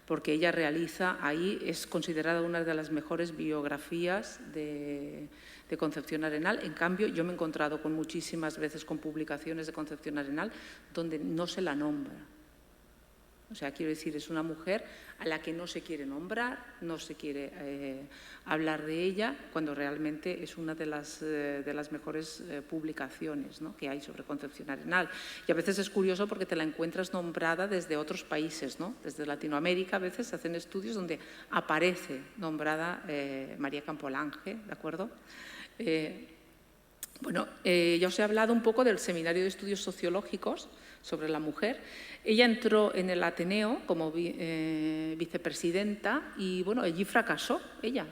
Speaker 2: porque ella realiza ahí, es considerada una de las mejores biografías de Concepción Arenal. En cambio, yo me he encontrado con muchísimas veces con publicaciones de Concepción Arenal donde no se la nombra. O sea, quiero decir, es una mujer a la que no se quiere nombrar, no se quiere hablar de ella, cuando realmente es una de las mejores publicaciones, ¿no?, que hay sobre Concepción Arenal. Y a veces es curioso porque te la encuentras nombrada desde otros países, ¿no? Desde Latinoamérica a veces se hacen estudios donde aparece nombrada María Campolange, ¿de acuerdo? Bueno, ya os he hablado un poco del Seminario de Estudios Sociológicos sobre la mujer. Ella entró en el Ateneo como vicepresidenta y, bueno, allí fracasó ella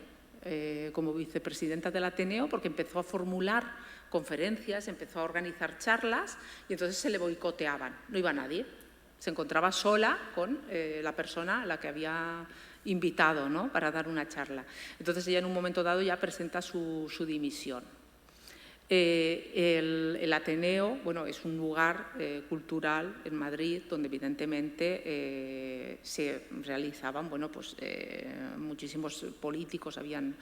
Speaker 2: como vicepresidenta del Ateneo porque empezó a formular conferencias, empezó a organizar charlas y entonces se le boicoteaban, no iba nadie. Se encontraba sola con la persona a la que había invitado, ¿no?, para dar una charla. Entonces ella en un momento dado ya presenta su dimisión. El Ateneo, bueno, es un lugar cultural en Madrid donde evidentemente se realizaban, bueno, pues muchísimos políticos habían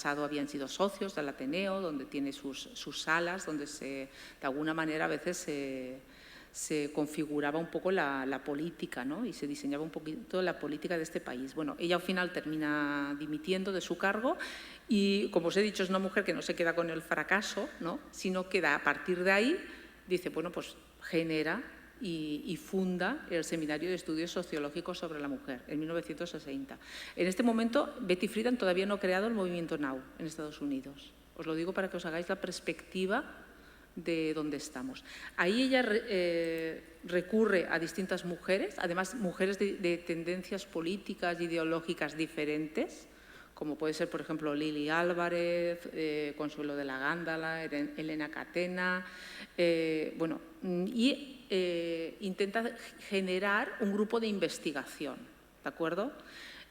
Speaker 2: habían sido socios del Ateneo, donde tiene sus salas, donde de alguna manera a veces se configuraba un poco la política, ¿no?, y se diseñaba un poquito la política de este país. Bueno, ella al final termina dimitiendo de su cargo y, como os he dicho, es una mujer que no se queda con el fracaso, ¿no?, sino que a partir de ahí dice, bueno, pues genera y funda el Seminario de Estudios Sociológicos sobre la Mujer en 1960. En este momento, Betty Friedan todavía no ha creado el movimiento Now en Estados Unidos. Os lo digo para que os hagáis la perspectiva de dónde estamos. Ahí ella recurre a distintas mujeres, además mujeres de tendencias políticas, ideológicas diferentes, como puede ser, por ejemplo, Lili Álvarez, Consuelo de la Gándala, Elena Catena, bueno, y intenta generar un grupo de investigación, ¿de acuerdo?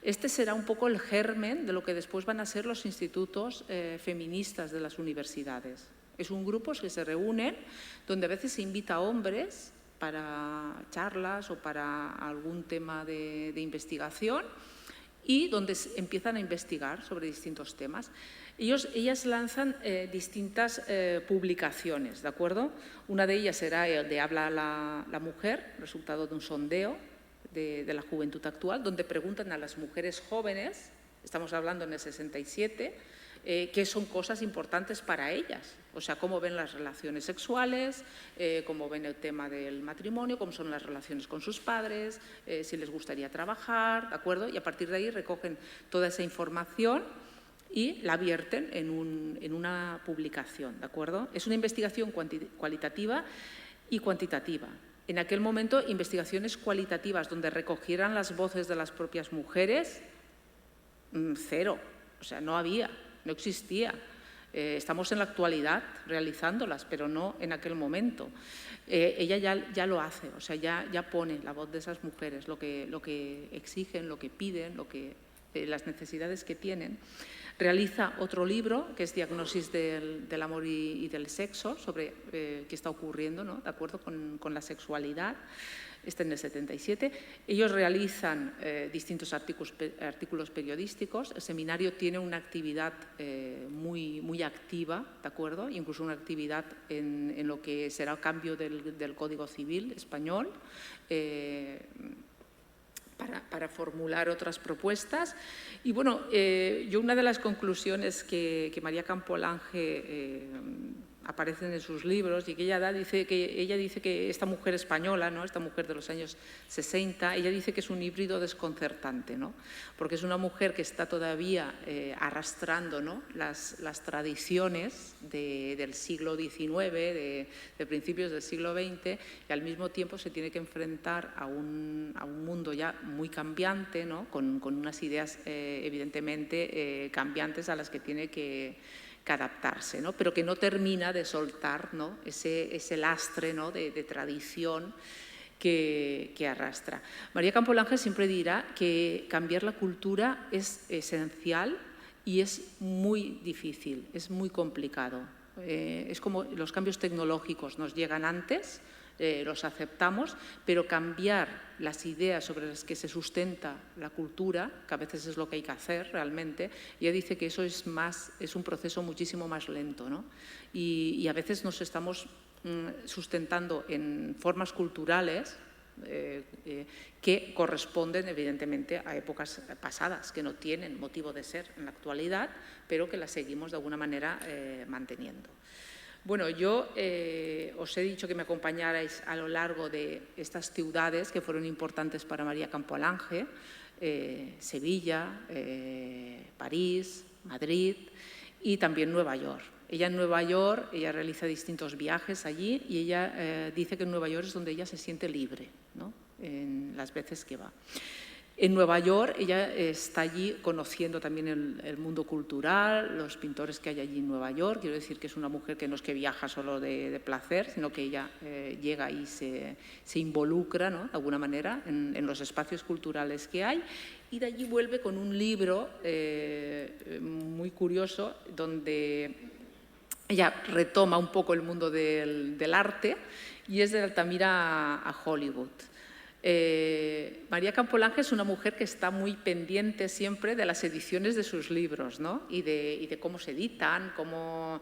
Speaker 2: Este será un poco el germen de lo que después van a ser los institutos feministas de las universidades. Es un grupo que se reúnen donde a veces se invita a hombres para charlas o para algún tema de investigación y donde empiezan a investigar sobre distintos temas. Ellas lanzan distintas publicaciones, ¿de acuerdo? Una de ellas será el de Habla la mujer, resultado de un sondeo de la juventud actual, donde preguntan a las mujeres jóvenes, estamos hablando en el 67, qué son cosas importantes para ellas, o sea, cómo ven las relaciones sexuales, cómo ven el tema del matrimonio, cómo son las relaciones con sus padres, si les gustaría trabajar, ¿de acuerdo? Y a partir de ahí recogen toda esa información y la vierten en una publicación, ¿de acuerdo? Es una investigación cualitativa y cuantitativa. En aquel momento, investigaciones cualitativas donde recogieran las voces de las propias mujeres, cero, o sea, no había. No existía. Estamos en la actualidad realizándolas, pero no en aquel momento. Ella ya lo hace, o sea, ya pone la voz de esas mujeres, lo que exigen, lo que piden, las necesidades que tienen. Realiza otro libro, que es Diagnosis del amor y del sexo, sobre qué está ocurriendo, ¿no?, de acuerdo con la sexualidad. Está en el 77. Ellos realizan distintos artículos periodísticos. El seminario tiene una actividad muy activa, ¿de acuerdo? Incluso una actividad en lo que será el cambio del Código Civil español, para formular otras propuestas. Y bueno, yo una de las conclusiones que María Campolange aparecen en sus libros y que ella dice que esta mujer española, ¿no?, esta mujer de los años 60, ella dice que es un híbrido desconcertante, ¿no?, porque es una mujer que está todavía arrastrando, ¿no?, las tradiciones del siglo XIX, de principios del siglo XX, y al mismo tiempo se tiene que enfrentar a un mundo ya muy cambiante, ¿no?, con unas ideas evidentemente cambiantes a las que tiene que adaptarse, ¿no?, pero que no termina de soltar, ¿no?, ese lastre, ¿no?, de tradición que arrastra. María Campolange siempre dirá que cambiar la cultura es esencial y es muy difícil, es muy complicado. Es como los cambios tecnológicos nos llegan antes, los aceptamos, pero cambiar las ideas sobre las que se sustenta la cultura, que a veces es lo que hay que hacer realmente, ella dice que eso es un proceso muchísimo más lento, ¿no? Y a veces nos estamos sustentando en formas culturales que corresponden evidentemente a épocas pasadas, que no tienen motivo de ser en la actualidad, pero que las seguimos de alguna manera manteniendo. Bueno, yo os he dicho que me acompañarais a lo largo de estas ciudades que fueron importantes para María Campolange, Sevilla, París, Madrid y también Nueva York. Ella en Nueva York, ella realiza distintos viajes allí y ella dice que en Nueva York es donde ella se siente libre, ¿no?, en las veces que va. En Nueva York ella está allí conociendo también el mundo cultural, los pintores que hay allí en Nueva York. Quiero decir que es una mujer que no es que viaja solo de placer, sino que ella llega y se involucra, ¿no?, de alguna manera en los espacios culturales que hay, y de allí vuelve con un libro muy curioso donde ella retoma un poco el mundo del arte, y es de Altamira a Hollywood. María Campolange es una mujer que está muy pendiente siempre de las ediciones de sus libros, ¿no?, y de cómo se editan, cómo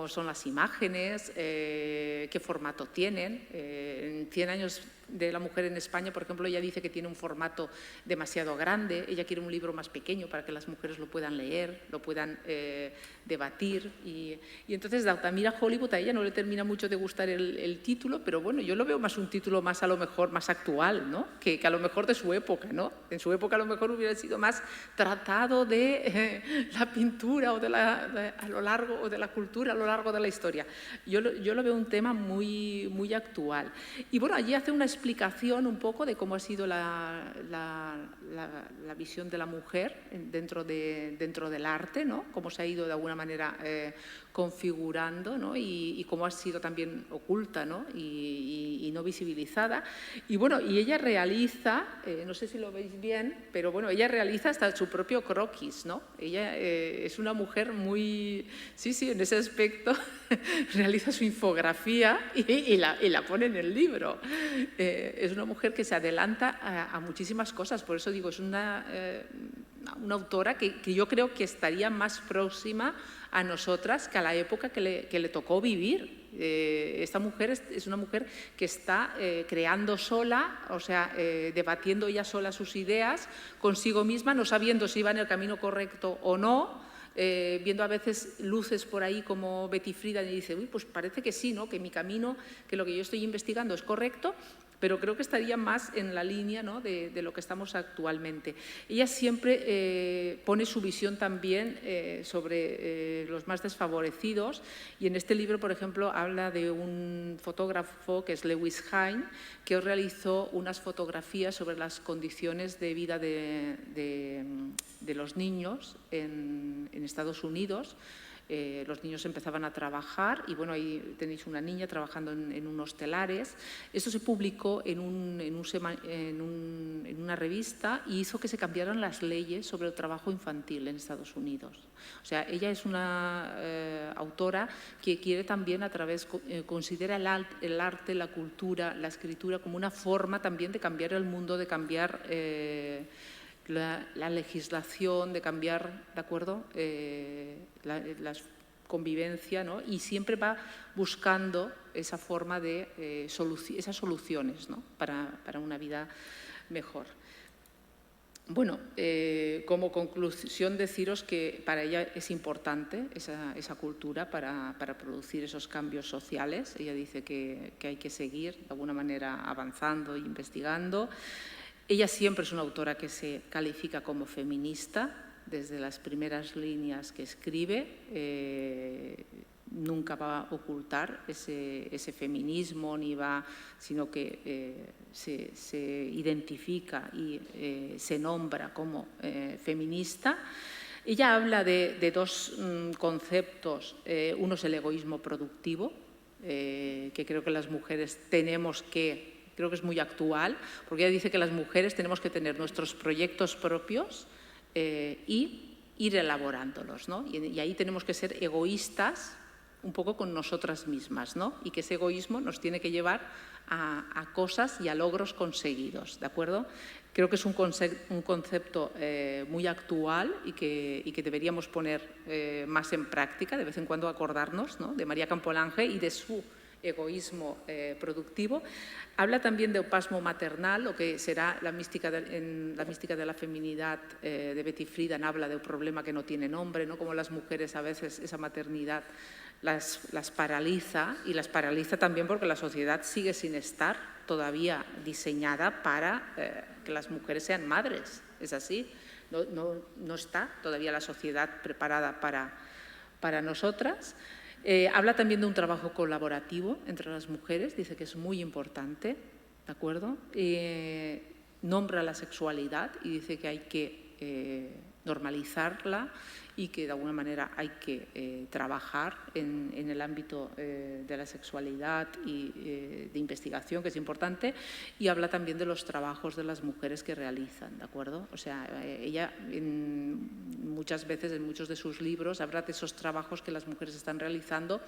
Speaker 2: son las imágenes, qué formato tienen. En 100 años de la mujer en España, por ejemplo, ella dice que tiene un formato demasiado grande, ella quiere un libro más pequeño para que las mujeres lo puedan leer, lo puedan debatir, y entonces de Altamira a Hollywood a ella no le termina mucho de gustar el título, pero bueno, yo lo veo más un título más a lo mejor más actual, ¿no?, que a lo mejor de su época, ¿no? En su época a lo mejor hubiera sido más tratado de la pintura o a lo largo, o de la cultura a lo largo de la historia. Yo lo veo un tema muy actual. Y bueno, allí hace una explicación un poco de cómo ha sido la visión de la mujer dentro del arte, ¿no?, cómo se ha ido de alguna manera configurando, ¿no?, y cómo ha sido también oculta, ¿no?, y no visibilizada. Y bueno, y ella realiza, no sé si lo veis bien, pero bueno, ella realiza hasta su propio croquis, ¿no? Ella es una mujer muy, sí, en ese aspecto realiza su infografía y la pone en el libro. Es una mujer que se adelanta a muchísimas cosas, por eso digo, es una autora que yo creo que estaría más próxima a nosotras que a la época que le tocó vivir. Esta mujer es una mujer que está creando sola, o sea, debatiendo ella sola sus ideas consigo misma, no sabiendo si va en el camino correcto o no, viendo a veces luces por ahí como Betty Friedan y dice, uy, pues parece que sí, ¿no?, que mi camino, que lo que yo estoy investigando es correcto, pero creo que estaría más en la línea, ¿no?, de lo que estamos actualmente. Ella siempre pone su visión también sobre los más desfavorecidos, y en este libro, por ejemplo, habla de un fotógrafo que es Lewis Hine, que realizó unas fotografías sobre las condiciones de vida de los niños en Estados Unidos, los niños empezaban a trabajar y bueno, ahí tenéis una niña trabajando en unos telares. Esto se publicó en una revista y hizo que se cambiaran las leyes sobre el trabajo infantil en Estados Unidos. O sea, ella es una autora que quiere también considera el arte, la cultura, la escritura como una forma también de cambiar el mundo, de cambiar la legislación, de cambiar, ¿de acuerdo?, la convivencia, ¿no? Y siempre va buscando esa forma de esas soluciones, ¿no?, para una vida mejor. Bueno, como conclusión deciros que para ella es importante esa cultura para producir esos cambios sociales. Ella dice que hay que seguir de alguna manera avanzando e investigando. Ella siempre es una autora que se califica como feminista desde las primeras líneas que escribe. Nunca va a ocultar ese feminismo, sino que se identifica y se nombra como feminista. Ella habla de dos conceptos. Uno es el egoísmo productivo, que creo que las mujeres creo que es muy actual, porque ella dice que las mujeres tenemos que tener nuestros proyectos propios y ir elaborándolos, ¿no? Y ahí tenemos que ser egoístas un poco con nosotras mismas, ¿no? Y que ese egoísmo nos tiene que llevar a cosas y a logros conseguidos, ¿de acuerdo? Creo que es un concepto muy actual y que deberíamos poner más en práctica, de vez en cuando acordarnos, ¿no?, de María Campolange y de su egoísmo productivo. Habla también de opasmo maternal, lo que será en la mística de la feminidad de Betty Friedan. Habla de un problema que no tiene nombre, ¿no?, como las mujeres a veces esa maternidad las paraliza, y las paraliza también porque la sociedad sigue sin estar todavía diseñada para que las mujeres sean madres. Es así, no está todavía la sociedad preparada para nosotras. Habla también de un trabajo colaborativo entre las mujeres, dice que es muy importante, ¿de acuerdo? Nombra la sexualidad y dice que hay que normalizarla y que de alguna manera hay que trabajar en el ámbito de la sexualidad y de investigación, que es importante, y habla también de los trabajos de las mujeres que realizan, ¿de acuerdo? O sea, ella muchas veces en muchos de sus libros habla de esos trabajos que las mujeres están realizando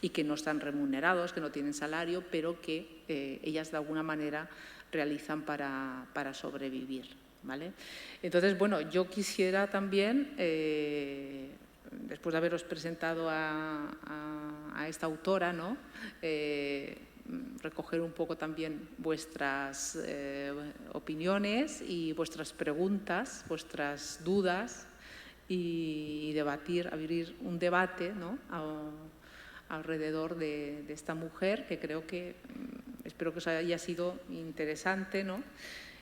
Speaker 2: y que no están remunerados, que no tienen salario, pero que ellas de alguna manera realizan para sobrevivir, ¿vale? Entonces, bueno, yo quisiera también, después de haberos presentado a esta autora, ¿no?, recoger un poco también vuestras opiniones y vuestras preguntas, vuestras dudas, y debatir, abrir un debate, ¿no?, alrededor de esta mujer, que creo que espero que os haya sido interesante, ¿no?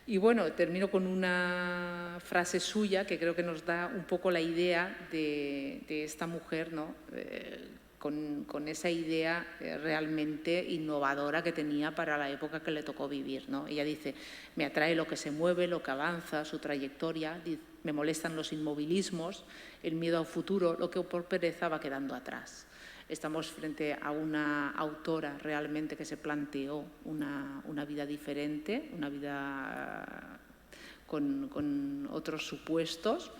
Speaker 2: Y bueno, termino con una frase suya que creo que nos da un poco la idea de esta mujer, ¿no?, con esa idea realmente innovadora que tenía para la época que le tocó vivir, ¿no? Ella dice: me atrae lo que se mueve, lo que avanza, su trayectoria, me molestan los inmovilismos, el miedo al futuro, lo que por pereza va quedando atrás. Estamos frente a una autora realmente que se planteó una vida diferente, una vida con otros supuestos,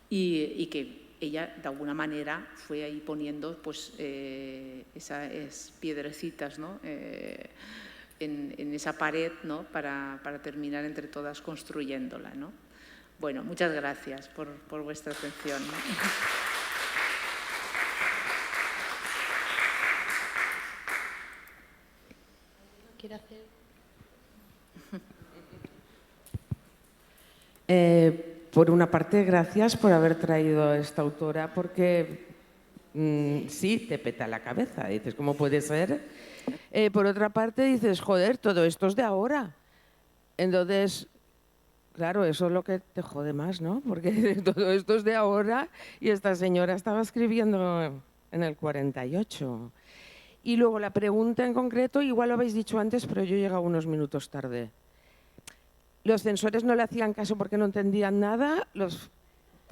Speaker 2: y que ella de alguna manera fue ahí poniendo pues, esas piedrecitas, ¿no?, en esa pared, ¿no?, para terminar entre todas construyéndola, ¿no? Bueno, muchas gracias por vuestra atención, ¿no?
Speaker 1: ¿Quiere hacer?
Speaker 3: Por una parte, gracias por haber traído a esta autora, porque sí, te peta la cabeza. Dices, ¿cómo puede ser? Por otra parte, dices, joder, todo esto es de ahora. Entonces, claro, eso es lo que te jode más, ¿no? Porque todo esto es de ahora y esta señora estaba escribiendo en el 48. Y luego la pregunta en concreto, igual lo habéis dicho antes, pero yo he llegado unos minutos tarde. Los censores no le hacían caso porque no entendían nada, los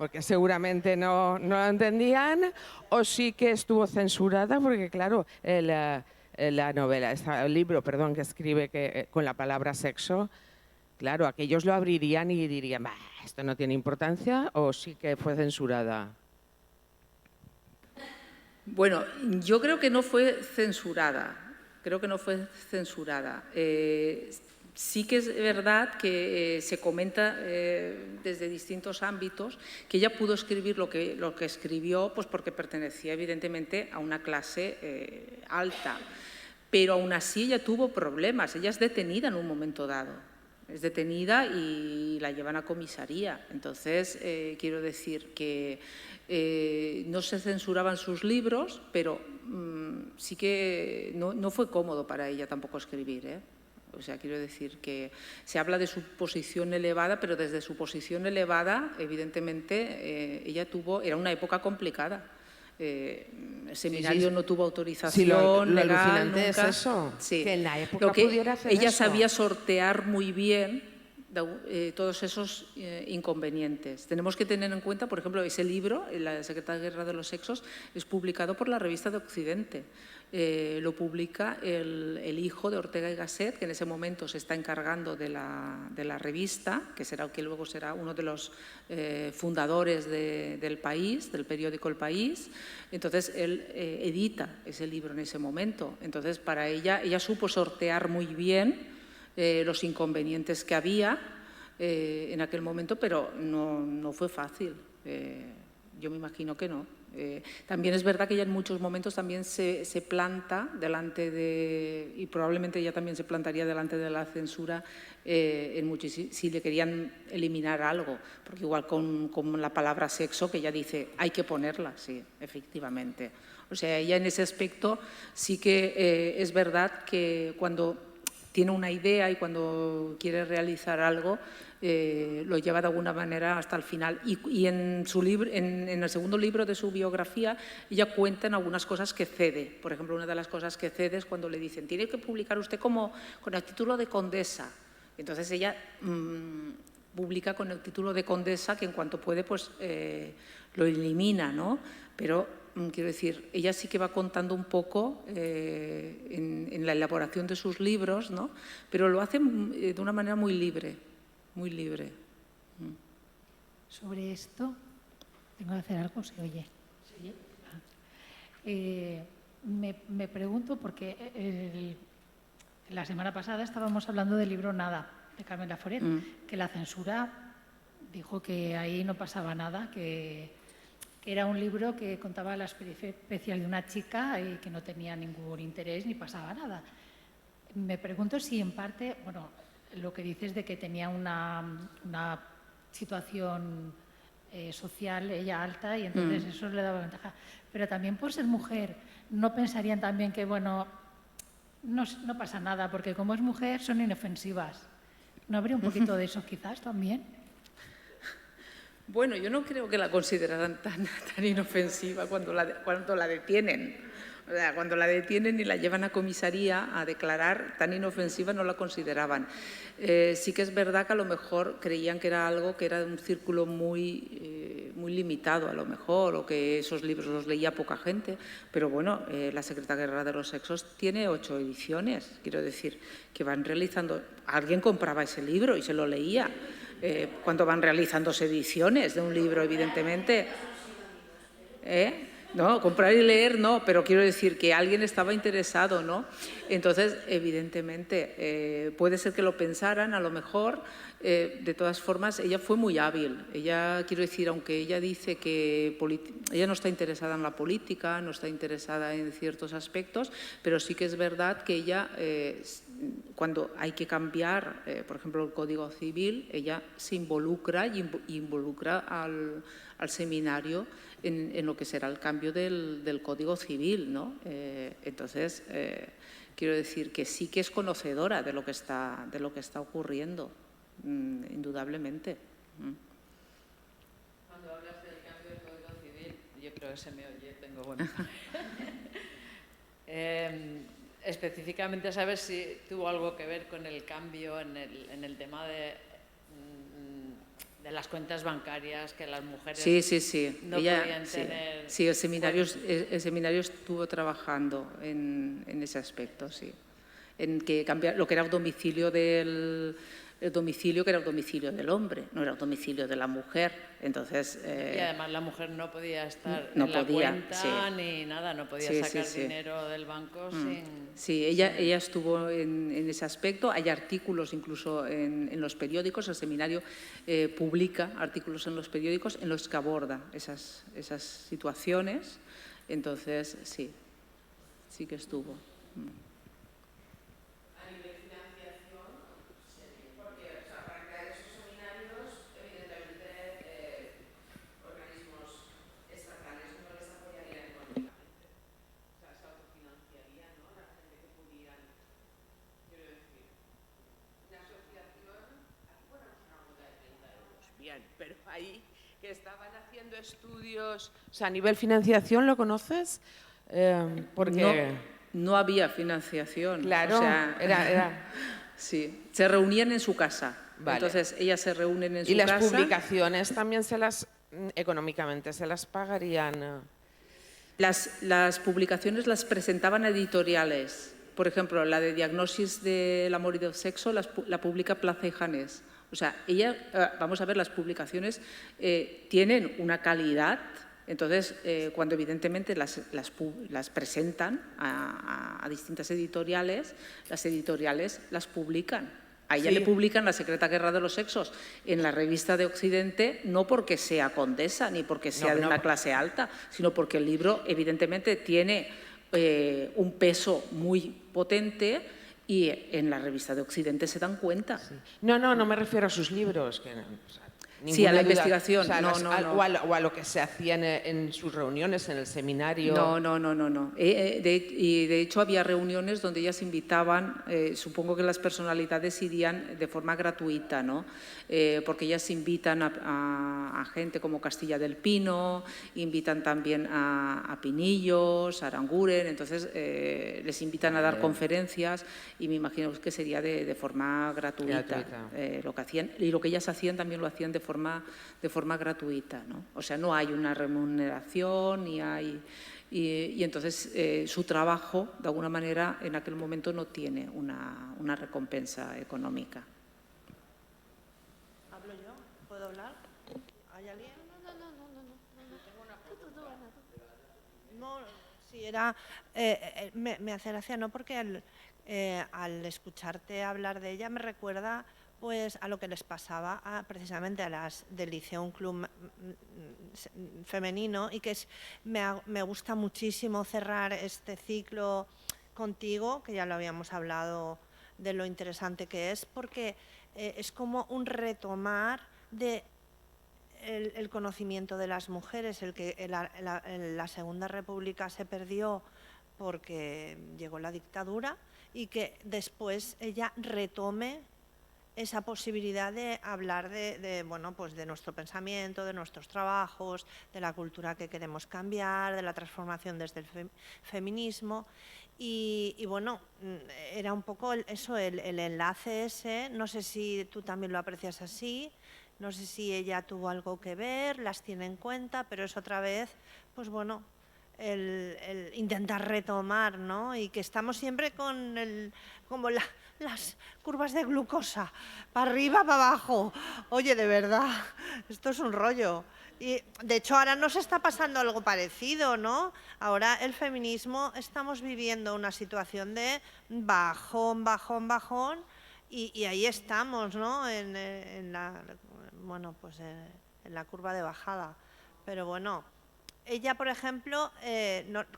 Speaker 3: porque seguramente no lo entendían, o sí que estuvo censurada, porque claro, la novela, el libro, perdón, que escribe con la palabra sexo, claro, aquellos lo abrirían y dirían, "Bah, esto no tiene importancia", o sí que fue censurada.
Speaker 2: Bueno, yo creo que no fue censurada. Creo que no fue censurada. Sí que es verdad que se comenta desde distintos ámbitos que ella pudo escribir lo que escribió pues porque pertenecía evidentemente a una clase alta. Pero aún así ella tuvo problemas. Ella es detenida en un momento dado. Es detenida y la llevan a comisaría. Entonces, quiero decir que no se censuraban sus libros, pero sí que no fue cómodo para ella tampoco escribir, ¿eh? O sea, quiero decir que se habla de su posición elevada, pero desde su posición elevada, evidentemente, era una época complicada. El seminario no tuvo autorización legal
Speaker 3: alucinante
Speaker 2: nunca.
Speaker 3: es eso,
Speaker 2: Sí.
Speaker 3: que en la época pudiera hacer
Speaker 2: ella
Speaker 3: eso.
Speaker 2: sabía sortear muy bien todos esos inconvenientes. Tenemos que tener en cuenta, por ejemplo, ese libro, La secreta guerra de los sexos, es publicado por la Revista de Occidente. Lo publica el hijo de Ortega y Gasset, que en ese momento se está encargando de la revista, que luego será uno de los fundadores del país, del periódico El País. Entonces, él edita ese libro en ese momento. Entonces, para ella supo sortear muy bien los inconvenientes que había en aquel momento, pero no fue fácil. Yo me imagino que no. También es verdad que ella en muchos momentos también se planta delante y probablemente ella también se plantaría delante de la censura si le querían eliminar algo, porque igual con la palabra sexo, que ella dice, hay que ponerla, sí, efectivamente. O sea, ella en ese aspecto sí que es verdad que cuando tiene una idea y cuando quiere realizar algo, lo lleva de alguna manera hasta el final. Y en su libro, en el segundo libro de su biografía, ella cuenta en algunas cosas que cede. Por ejemplo, una de las cosas que cede es cuando le dicen, tiene que publicar usted con el título de condesa. Entonces ella publica con el título de condesa, que en cuanto puede pues lo elimina, ¿no? Pero quiero decir, ella sí que va contando un poco en la elaboración de sus libros, ¿no? Pero lo hace de una manera muy libre, muy libre.
Speaker 1: Sobre esto, tengo que hacer algo, ¿se oye? ¿Sí? Me pregunto, porque la semana pasada estábamos hablando del libro Nada, de Carmen Laforet, que la censura dijo que ahí no pasaba nada, que era un libro que contaba las peripecias de una chica y que no tenía ningún interés ni pasaba nada. Me pregunto si en parte, bueno, lo que dices de que tenía una situación social ella alta y entonces eso le daba ventaja. Pero también por ser mujer, ¿no pensarían también que, bueno, no pasa nada porque como es mujer son inofensivas? ¿No habría un poquito de eso quizás también?
Speaker 2: Bueno, yo no creo que la consideraran tan inofensiva cuando la detienen. O sea, cuando la detienen y la llevan a comisaría a declarar, tan inofensiva no la consideraban. Sí que es verdad que a lo mejor creían que era algo que era de un círculo muy limitado, a lo mejor, o que esos libros los leía poca gente. Pero bueno, La secreta guerra de los sexos tiene 8 ediciones. Quiero decir, que van realizando... Alguien compraba ese libro y se lo leía. Cuando van realizándose ediciones de un libro, evidentemente. No, comprar y leer no, pero quiero decir que alguien estaba interesado, ¿no? Entonces, evidentemente, puede ser que lo pensaran, a lo mejor. De todas formas, ella fue muy hábil. Ella, quiero decir, aunque ella dice que ella no está interesada en la política, no está interesada en ciertos aspectos, pero sí que es verdad que ella, cuando hay que cambiar, por ejemplo, el Código Civil, ella se involucra y involucra al seminario en lo que será el cambio del Código Civil, ¿no? Entonces, quiero decir que sí que es conocedora de lo que está ocurriendo, indudablemente.
Speaker 4: Cuando hablas del cambio del Código Civil, yo creo que se me oye, tengo bueno. Específicamente, ¿sabes si tuvo algo que ver con el cambio en el tema de de las cuentas bancarias que las mujeres
Speaker 2: Sí.
Speaker 4: no
Speaker 2: Ella,
Speaker 4: podían tener.
Speaker 2: Sí, el seminario estuvo trabajando en ese aspecto, sí. En que cambiar lo que era el domicilio el domicilio, que era el domicilio del hombre, no era el domicilio de la mujer. Entonces,
Speaker 4: y además la mujer no podía estar
Speaker 2: no
Speaker 4: en la
Speaker 2: podía,
Speaker 4: cuenta
Speaker 2: sí.
Speaker 4: ni nada, no podía
Speaker 2: Sí,
Speaker 4: sacar
Speaker 2: sí.
Speaker 4: dinero del banco sin...
Speaker 2: Sí, ella estuvo en ese aspecto. Hay artículos incluso en los periódicos. El seminario publica artículos en los periódicos en los que aborda esas situaciones. Entonces, sí que estuvo.
Speaker 3: Bien, pero ahí que estaban haciendo estudios, o sea, a nivel financiación, ¿lo conoces? Porque
Speaker 2: No había financiación.
Speaker 3: claro,
Speaker 2: O sea,
Speaker 3: era
Speaker 2: sí, se reunían en su casa.
Speaker 3: Vale.
Speaker 2: Entonces, ellas se reúnen en su
Speaker 3: y las
Speaker 2: casa.
Speaker 3: publicaciones también económicamente se las pagarían.
Speaker 2: Las publicaciones las presentaban editoriales. Por ejemplo, la de Diagnosis del amor y del sexo la publica Plaza y Janés. O sea, vamos a ver, las publicaciones tienen una calidad. Entonces, cuando evidentemente las presentan a distintas editoriales, las editoriales las publican. A ella
Speaker 3: Sí.
Speaker 2: le publican La secreta guerra de los sexos en la revista de Occidente, no porque sea condesa ni porque sea de una clase alta, sino porque el libro evidentemente tiene un peso muy potente y en la revista de Occidente se dan cuenta.
Speaker 3: Sí. No me refiero a sus libros. Que, o sea,
Speaker 2: Sí, a la
Speaker 3: duda.
Speaker 2: investigación.
Speaker 3: O sea,
Speaker 2: No.
Speaker 3: O a lo que se hacía en sus reuniones, en el seminario.
Speaker 2: No. Y de hecho había reuniones donde ellas invitaban, supongo que las personalidades irían de forma gratuita, ¿no? Porque ellas invitan a gente como Castilla del Pino, invitan también a Pinillos, a Aranguren, entonces les invitan a dar conferencias y me imagino que sería de forma gratuita. Lo que hacían, y lo que ellas hacían también lo hacían de forma gratuita, ¿no? O sea, no hay una remuneración ni hay... Y entonces su trabajo, de alguna manera, en aquel momento no tiene una recompensa económica.
Speaker 5: ¿Hablo yo? ¿Puedo hablar? ¿Hay alguien? No, sí, era... me hace gracia, ¿no? Porque al escucharte hablar de ella me recuerda pues a lo que les pasaba precisamente a las del Liceo, un club femenino, y que me gusta muchísimo cerrar este ciclo contigo, que ya lo habíamos hablado de lo interesante que es, porque es como un retomar de el conocimiento de las mujeres, el que en la Segunda República se perdió porque llegó la dictadura, y que después ella retome esa posibilidad de hablar bueno, pues de nuestro pensamiento, de nuestros trabajos, de la cultura que queremos cambiar, de la transformación desde el feminismo. Y bueno, era un poco eso, el enlace ese. No sé si tú también lo aprecias así, no sé si ella tuvo algo que ver, las tiene en cuenta, pero es otra vez, pues bueno, el intentar retomar, ¿no? Y que estamos siempre con como las curvas de glucosa, para arriba, para abajo. Oye, de verdad, esto es un rollo. Y de hecho ahora nos está pasando algo parecido, ¿no? Ahora el feminismo estamos viviendo una situación de bajón, y ahí estamos, ¿no? Bueno, pues en la curva de bajada. Pero bueno, ella, por ejemplo,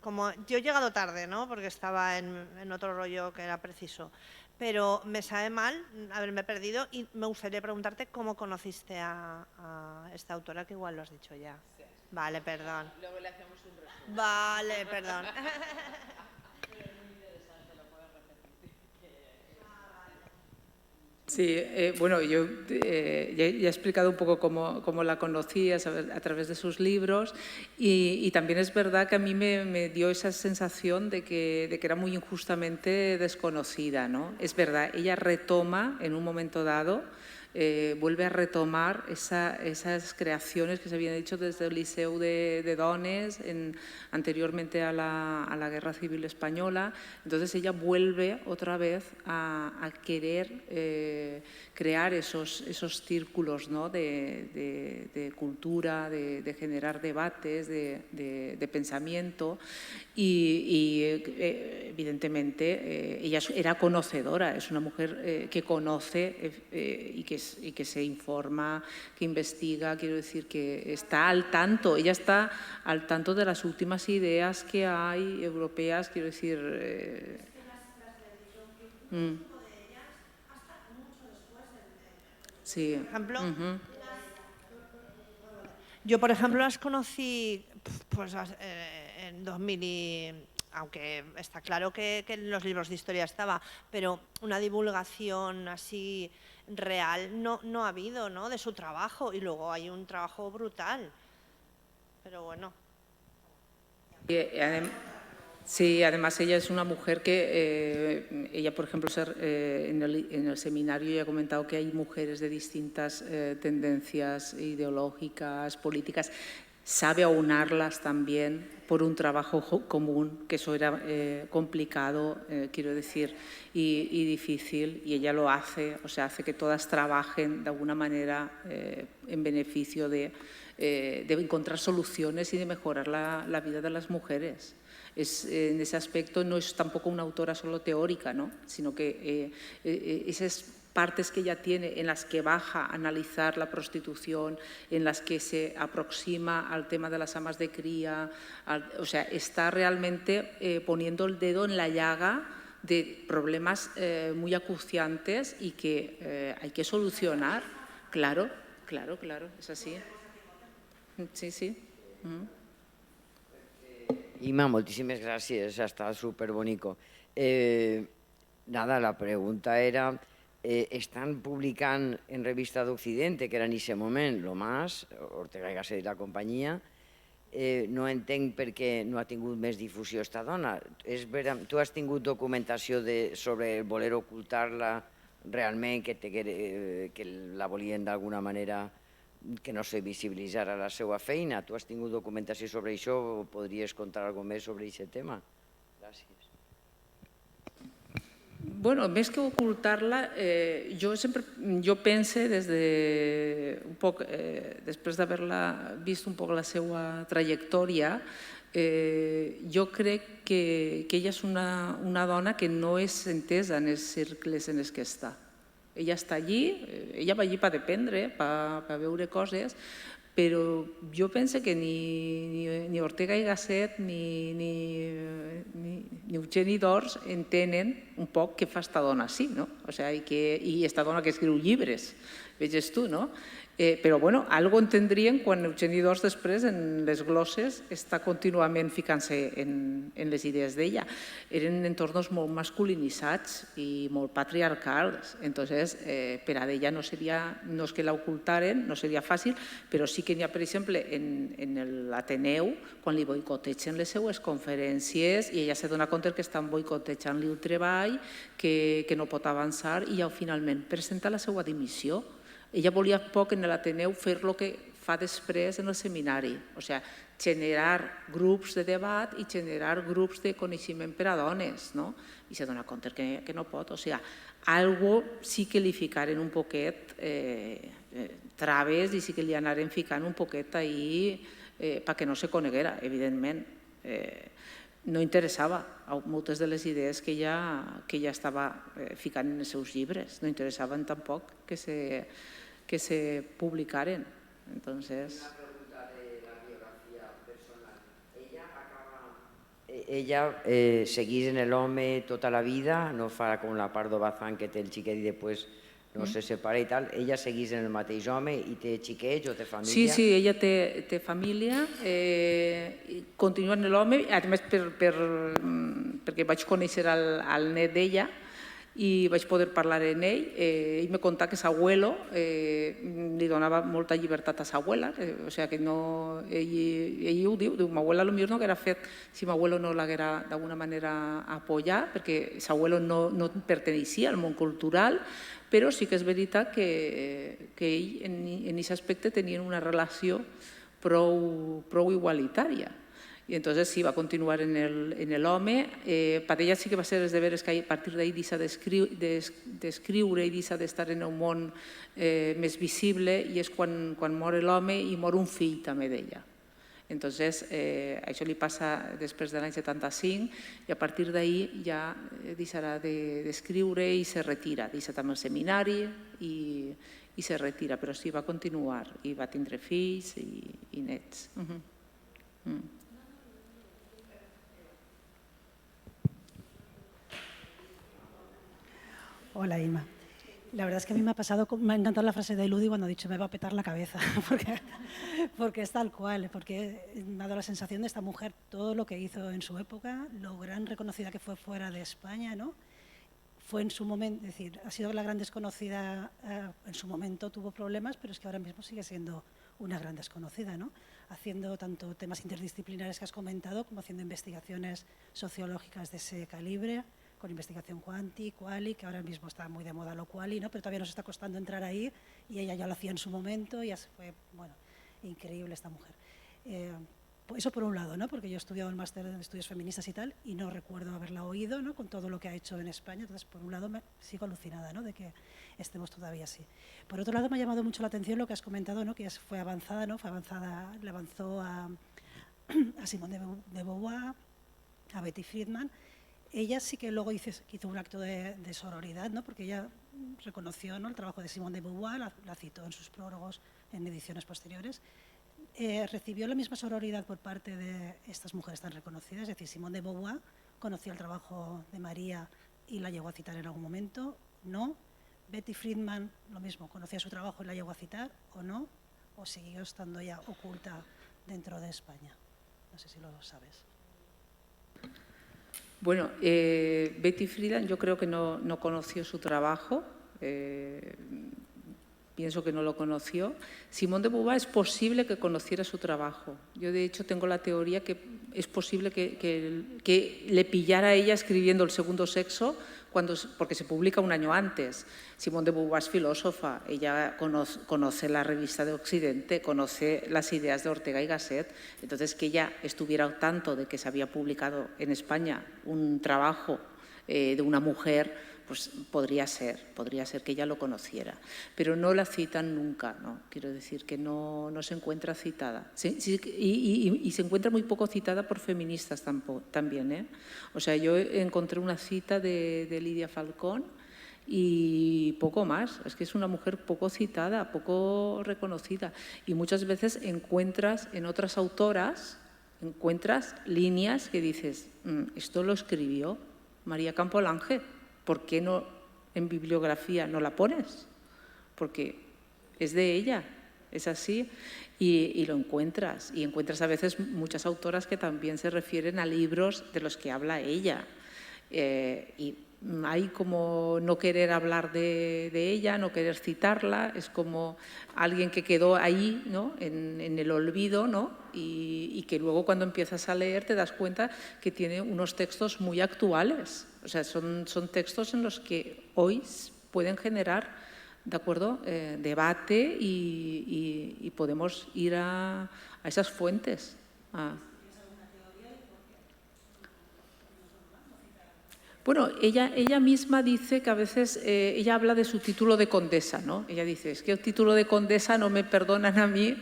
Speaker 5: como yo he llegado tarde, ¿no? Porque estaba en otro rollo que era preciso. Pero me sabe mal haberme perdido y me gustaría preguntarte cómo conociste a esta autora, que igual lo has dicho ya. Sí. Vale, perdón.
Speaker 4: Luego le hacemos un resumen.
Speaker 5: Vale, perdón.
Speaker 2: Sí, bueno, yo ya he explicado un poco cómo la conocí a través de sus libros y también es verdad que a mí me dio esa sensación de que era muy injustamente desconocida, ¿no? Es verdad, ella retoma en un momento dado vuelve a retomar esas creaciones que se habían hecho desde el Liceu de Dones anteriormente a la Guerra Civil Española. Entonces ella vuelve otra vez a querer crear esos círculos, ¿no?, de cultura, de generar debates, de pensamiento y evidentemente ella era conocedora, es una mujer que conoce y que se informa, que investiga, quiero decir que está al tanto, ella está al tanto de las últimas ideas que hay europeas, quiero decir... Sí.
Speaker 5: Por ejemplo, yo, por ejemplo, las conocí pues, en 2000 aunque está claro que en los libros de historia estaba, pero una divulgación así real no ha habido, ¿no?, de su trabajo, y luego hay un trabajo brutal. Pero bueno.
Speaker 2: Sí, además ella es una mujer que, ella por ejemplo, en el seminario ya ha comentado que hay mujeres de distintas tendencias ideológicas, políticas, sabe aunarlas también por un trabajo común, que eso era complicado, quiero decir, y difícil, y ella lo hace, o sea, hace que todas trabajen de alguna manera en beneficio de encontrar soluciones y de mejorar la vida de las mujeres. En ese aspecto no es tampoco una autora solo teórica, ¿no?, sino que esas partes que ella tiene en las que baja a analizar la prostitución, en las que se aproxima al tema de las amas de cría, o sea, está realmente poniendo el dedo en la llaga de problemas muy acuciantes y que hay que solucionar. Claro, es así. Sí.
Speaker 6: Ima, moltíssimes gràcies, ha estat superbonico. Nada, la pregunta era, estan publicant en Revista d'Occidente, que era en aquest moment, lo más, Ortega y Gasset i la companyia, no entenc per què no ha tingut més difusió esta dona. Tu has tingut documentació sobre el voler ocultar-la realment, que la volien d'alguna manera que no se visibilitzara la seva feina. Tu has tingut documentació sobre això o podries contar alguna més sobre aquest tema? Gràcies.
Speaker 2: Bueno, més que ocultar-la, jo pense després d'haver-la vist un poc la seva trajectòria, jo crec que ella és una dona que no és entesa en els cercles en els que està. Ella està allí, ella va allí per aprendre, per veure coses, però jo penso que ni Ortega y Gasset ni Eugeni d'Ors entenen un poc què fa esta dona així, no? I esta dona que escriu llibres, veges tu, no? Però, bueno, algo entendrien quan Eugeni d'Ors després, en les glosses, està contínuament ficant-se en les idees d'ella. Eren entorns molt masculinitzats i molt patriarcals. Entonces, per a ella no és que l'ocultaren, no seria fàcil, però sí que n'hi ha, per exemple, en l'Ateneu, quan li boicotegen les seues conferències i ella se dona compte que estan boicotejant-li el treball, que no pot avançar i finalment presenta la seva dimissió. Ella volia poc en l'Ateneu fer el que fa després en el seminari, o sigui, generar grups de debat i generar grups de coneixement per a dones, no? I se dona compte que no pot, o sigui, algo sí que li ficaren un poquet traves i sí que li anaren ficant un poquet ahí perquè no se coneguera, evidentment. No interessava moltes de les idees que ella estava ficant en els seus llibres, no interessaven tampoc que se publicaren. Entonces...
Speaker 6: Una pregunta de la biografía personal. Ella seguís en el home tota la vida, no fa com la Pardo Bazán que té el xiquet i després no se separa i tal. Ella seguís en el mateix home i té xiquets o té família?
Speaker 2: Sí, ella té família, continua en l'home, a més perquè vaig conèixer el net d'ella i vaig poder parlar amb ell. Ell me contà que s'abuelo li donava molta llibertat a s'abuela, o sigui que no, ell ho diu, m'abuela potser no haguera fet si m'abuelo no l'haguera d'alguna manera apoyar, perquè s'abuelo no perteneixia al món cultural, però sí que és veritat que ell en aquest aspecte tenien una relació prou igualitària. I entonces sí, va continuar en l'home. Per ella sí que va ser els deberes que a partir d'ahir deixa d'escriure i deixa d'estar en un món més visible, i és quan mor l'home i mor un fill també d'ella. Entonces, això li passa després de l'any 75 i a partir d'ahir ja deixarà d'escriure i se retira. Deixa també el seminari i se retira, però sí, va continuar i va tindre fills i nets.
Speaker 7: Hola, Inma. La verdad es que a mí me ha encantado la frase de Eludi cuando ha dicho me va a petar la cabeza, porque es tal cual, porque me ha dado la sensación de esta mujer, todo lo que hizo en su época, lo gran reconocida que fue fuera de España, ¿no? Fue en su momento, es decir, ha sido la gran desconocida, en su momento tuvo problemas, pero es que ahora mismo sigue siendo una gran desconocida, ¿no? Haciendo tanto temas interdisciplinares que has comentado, como haciendo investigaciones sociológicas de ese calibre, con investigación quanti, quali, que ahora mismo está muy de moda lo quali, ¿no? Pero todavía nos está costando entrar ahí y ella ya lo hacía en su momento y ya fue, bueno, increíble esta mujer. Eso por un lado, ¿no? Porque yo he estudiado el máster en estudios feministas y tal y no recuerdo haberla oído, ¿no? Con todo lo que ha hecho en España, entonces por un lado sigo alucinada, ¿no? De que estemos todavía así. Por otro lado me ha llamado mucho la atención lo que has comentado, ¿no? Que fue avanzada, ¿no? Le avanzó a Simone de Beauvoir, a Betty Friedan. Ella sí que luego hizo un acto de sororidad, ¿no? Porque ella reconoció, ¿no? El trabajo de Simone de Beauvoir, la citó en sus prólogos en ediciones posteriores. Recibió la misma sororidad por parte de estas mujeres tan reconocidas, es decir, Simone de Beauvoir conocía el trabajo de María y la llegó a citar en algún momento, ¿no? Betty Friedan, lo mismo, conocía su trabajo y la llegó a citar, ¿o no? ¿O siguió estando ya oculta dentro de España? No sé si lo sabes.
Speaker 2: Bueno, Betty Friedan yo creo que no conoció su trabajo, pienso que no lo conoció. Simone de Beauvoir es posible que conociera su trabajo. Yo de hecho tengo la teoría que es posible que le pillara a ella escribiendo El segundo sexo, porque se publica un año antes. Simone de Beauvoir es filósofa, ella conoce la revista de Occidente, conoce las ideas de Ortega y Gasset, entonces que ella estuviera al tanto de que se había publicado en España un trabajo de una mujer, pues podría ser que ella lo conociera, pero no la citan nunca, ¿no? Quiero decir que no se encuentra citada. Y se encuentra muy poco citada por feministas también, ¿eh? O sea, yo encontré una cita de Lidia Falcón y poco más. Es que es una mujer poco citada, poco reconocida. Y muchas veces encuentras en otras autoras, líneas que dices, esto lo escribió María Campolange. ¿Por qué no en bibliografía no la pones? Porque es de ella, es así, y lo encuentras. Y encuentras a veces muchas autoras que también se refieren a libros de los que habla ella. Y hay como no querer hablar de ella, no querer citarla, es como alguien que quedó ahí, ¿no? en el olvido, ¿no? Y que luego cuando empiezas a leer te das cuenta que tiene unos textos muy actuales. O sea, son textos en los que hoy pueden generar, ¿de acuerdo?, debate y podemos ir a esas fuentes. Bueno, ella misma dice que a veces ella habla de su título de condesa, ¿no? Ella dice, es que el título de condesa no me perdonan a mí.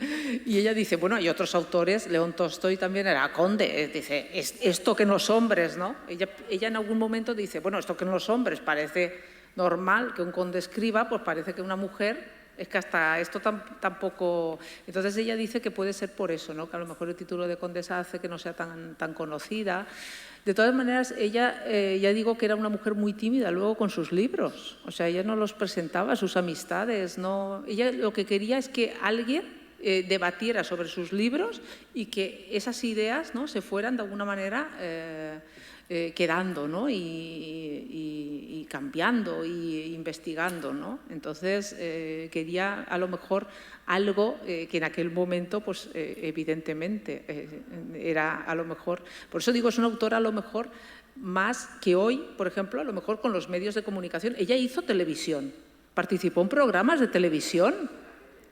Speaker 2: Y ella dice, bueno, hay otros autores, León Tolstoy también era conde, dice, esto que en los hombres, ¿no? Ella en algún momento dice, bueno, esto que en los hombres parece normal que un conde escriba, pues parece que una mujer, es que hasta esto tampoco... Entonces ella dice que puede ser por eso, ¿no? Que a lo mejor el título de condesa hace que no sea tan conocida. De todas maneras, ella, ya digo que era una mujer muy tímida luego con sus libros. O sea, ella no los presentaba a sus amistades. No. Ella lo que quería es que alguien debatiera sobre sus libros y que esas ideas, ¿no?, se fueran de alguna manera quedando, ¿no?, y cambiando y investigando, ¿no? Entonces, quería a lo mejor algo que en aquel momento, pues evidentemente, era a lo mejor… Por eso digo, es una autora a lo mejor más que hoy, por ejemplo, a lo mejor con los medios de comunicación. Ella hizo televisión, participó en programas de televisión.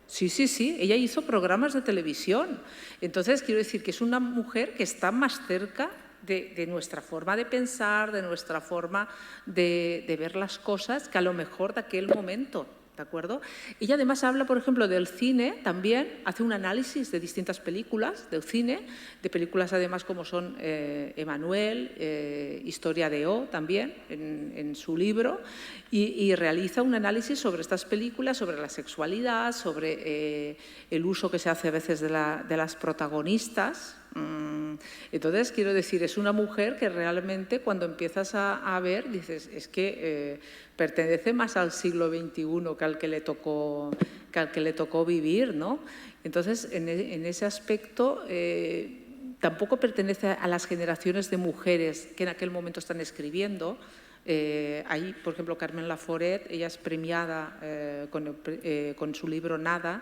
Speaker 2: Sí, ella hizo programas de televisión. Entonces, quiero decir que es una mujer que está más cerca de nuestra forma de pensar, de nuestra forma de ver las cosas, que a lo mejor de aquel momento, ¿de acuerdo? Ella además habla, por ejemplo, del cine también, hace un análisis de distintas películas del cine, de películas además como son Emanuel, Historia de O también, en su libro, y realiza un análisis sobre estas películas, sobre la sexualidad, sobre el uso que se hace a veces de las protagonistas. Entonces, quiero decir, es una mujer que realmente cuando empiezas a ver, dices, es que pertenece más al siglo XXI que al que le tocó vivir, ¿no? Entonces, en ese aspecto, tampoco pertenece a las generaciones de mujeres que en aquel momento están escribiendo. Hay, por ejemplo, Carmen Laforet, ella es premiada con su libro Nada.